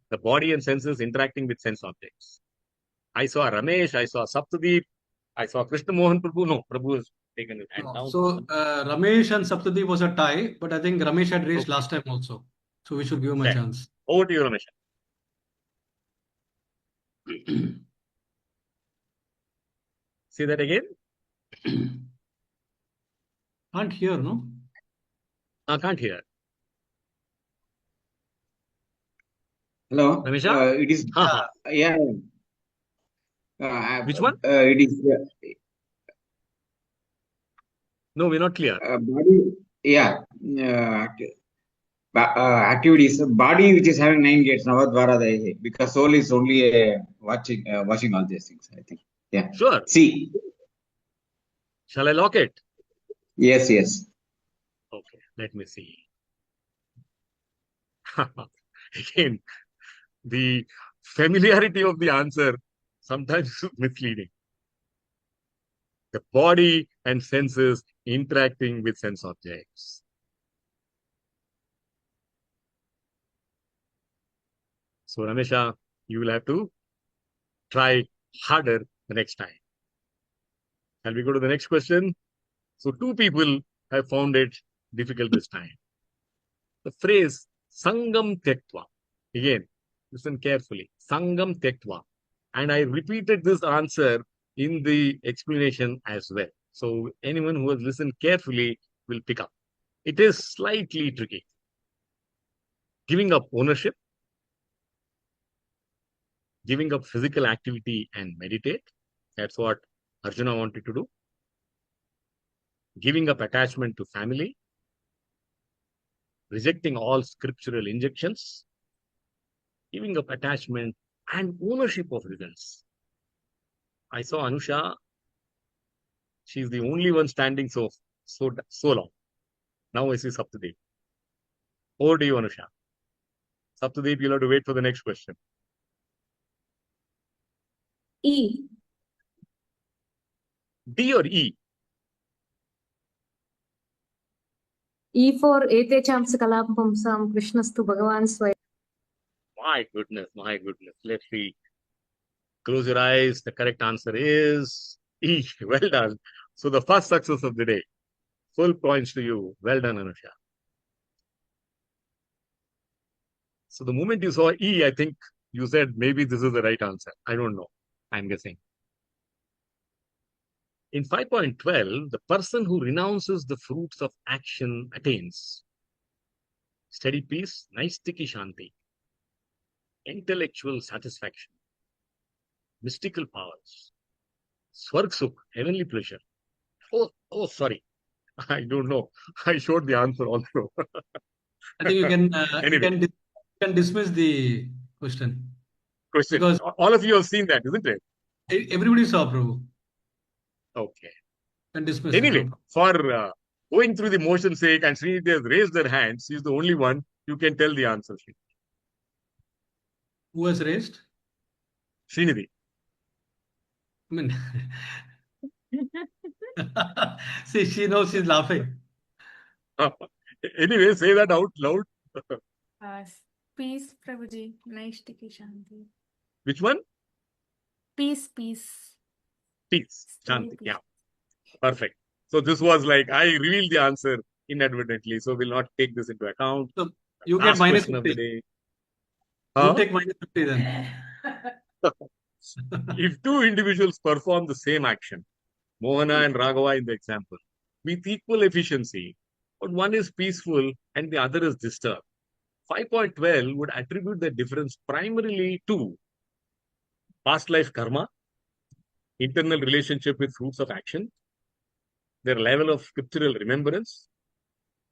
the body and senses interacting with sense objects. I saw Ramesh, I saw Saptadeep, I saw Krishna Mohan Prabhu. No, Prabhu has taken his hand down. So Ramesh and Saptadeep was a tie, but I think Ramesh had raised last time also. So we should give him a chance. Over to you, Ramesh. Say that again. Can't hear, no? I can't hear. Hello. Ramesha? It is yeah. Which one? It is No, we're not clear. body. Yeah. Activities. Body which is having 9 gates. Navadvara Dehi. Because soul is only watching all these things. I think. Yeah. Sure. See. Shall I lock it? Yes. Yes. Okay, let me see. Again, the familiarity of the answer sometimes is misleading. The body and senses interacting with sense objects. So, Ramesha, you will have to try harder the next time. Shall we go to the next question? So, 2 people have found it difficult this time. The phrase Sangam Tektva. Again, listen carefully. Sangam Tektva. And I repeated this answer in the explanation as well. So anyone who has listened carefully will pick up. It is slightly tricky. Giving up ownership, giving up physical activity and meditate. That's what Arjuna wanted to do. Giving up attachment to family, rejecting all scriptural injections, giving up attachment and ownership of results. I saw Anusha. She's the only one standing so long. Now I see Saptadeep. Over to you, Anusha. Saptadeep, you'll have to wait for the next question. E. D or E? E for Ete Chamsa Kalapamsam Krishnastu Bhagavan Swayam. My goodness. Let's see. Close your eyes. The correct answer is E. Well done. So the first success of the day. Full points to you. Well done, Anusha. So the moment you saw E, I think you said maybe this is the right answer. I don't know. I'm guessing. In 5.12, the person who renounces the fruits of action attains steady peace, naistiki shanti, intellectual satisfaction, mystical powers, swarg sukh, heavenly pleasure. Oh, sorry. I don't know. I showed the answer also. I think you can Anyway. you can dismiss the question. Question. Because all of you have seen that, isn't it? Everybody saw, Prabhu. Okay. And dismiss Anyway, it. No for going through the motion's sake, and Srinidhi has raised their hands, she's the only one you can tell the answer. Who has raised? Srinidhi. I mean, see, she knows she's laughing. Anyway, say that out loud. Peace, Prabhuji. Naistiki Shanti. Which one? Peace. Peace. Steady Shanti. peace. Yeah. Perfect. So this was like, I revealed the answer inadvertently, so we'll not take this into account. So you Last get minus question of the 50. day. You take -50 then. If two individuals perform the same action, Mohana and Raghava in the example, with equal efficiency, but one is peaceful and the other is disturbed, 5.12 would attribute the difference primarily to past life karma, internal relationship with fruits of action, their level of scriptural remembrance,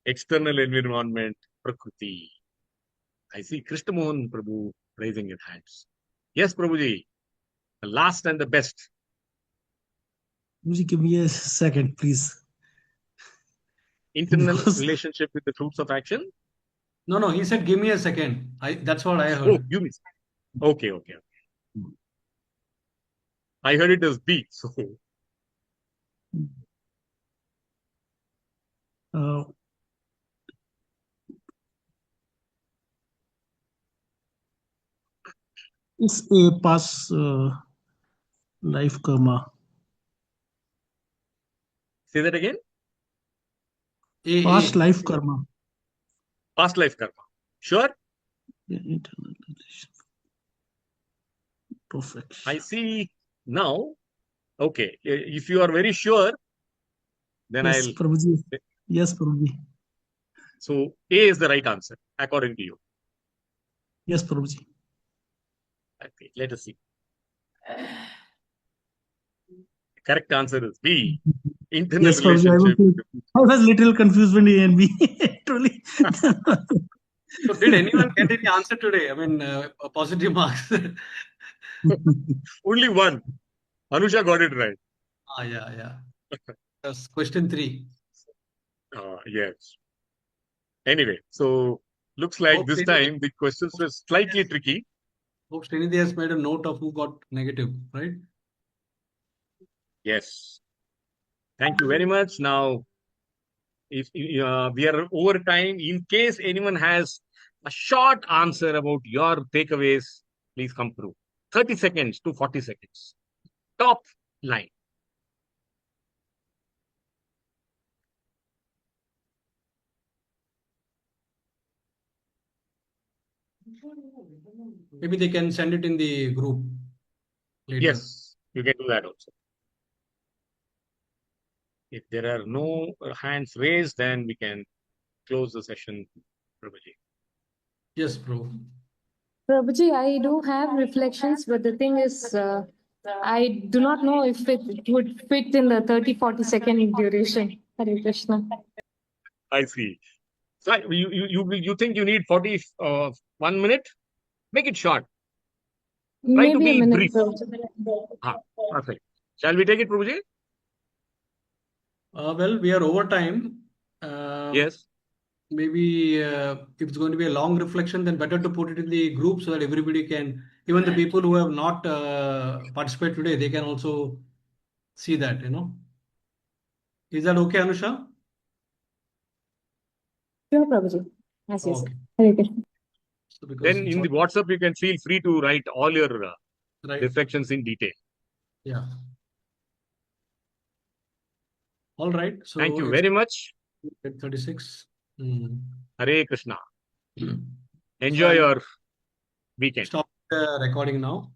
external environment, prakriti. I see Krishna Mohan Prabhu raising his hands. Yes, Prabhuji, the last and the best. Prabhuji, give me a second, please. Internal Because- relationship with the fruits of action. No, he said, give me a second. That's what I Oh, heard. you missed. Okay. I heard it as B. So it's a past life karma. say that again. Past life karma. Past life karma. Sure. Yeah, internal relation. Perfect. I see now. Okay. If you are very sure, then Yes, I'll. Prabhuji. Yes, Prabhuji. So A is the right answer, according to you. Yes, Prabhuji. Okay, let us see. Correct answer is B. Internal Yes, Prabhuji. relationship. I was little confused when A and B. Truly. So did anyone get any answer today? I mean, positive marks. Only one. Anusha got it right. Yeah. That's question 3. Yes. Anyway, so looks like this time the questions were slightly tricky. Hope Srinidhi has made a note of who got negative, right? Yes. Thank you very much. Now, if we are over time, in case anyone has a short answer about your takeaways, please come through. 30 seconds to 40 seconds. Top line. Maybe they can send it in the group later. Yes, you can do that also. If there are no hands raised, then we can close the session, Prabhuji. Yes, bro. Prabhuji, I do have reflections, but the thing is, I do not know if it would fit in the 30-40 second in duration. Hare Krishna. I see. So you think you need 1 minute? Make it short. Try to Maybe a be minute, brief. Prabhuji. Perfect. Shall we take it, Prabhuji? Well, we are over time. Yes. Maybe if it's going to be a long reflection, then better to put it in the group so that everybody can, even the people who have not participated today, they can also see that, Is that okay, Anusha? Sure, Prabhuji. Yes. Okay. Hare Krishna. So because Then in the WhatsApp, you can feel free to write all your reflections in detail. Yeah. All right. So Thank you very much. 36. Hare Krishna. Enjoy your weekend. Stop the recording now.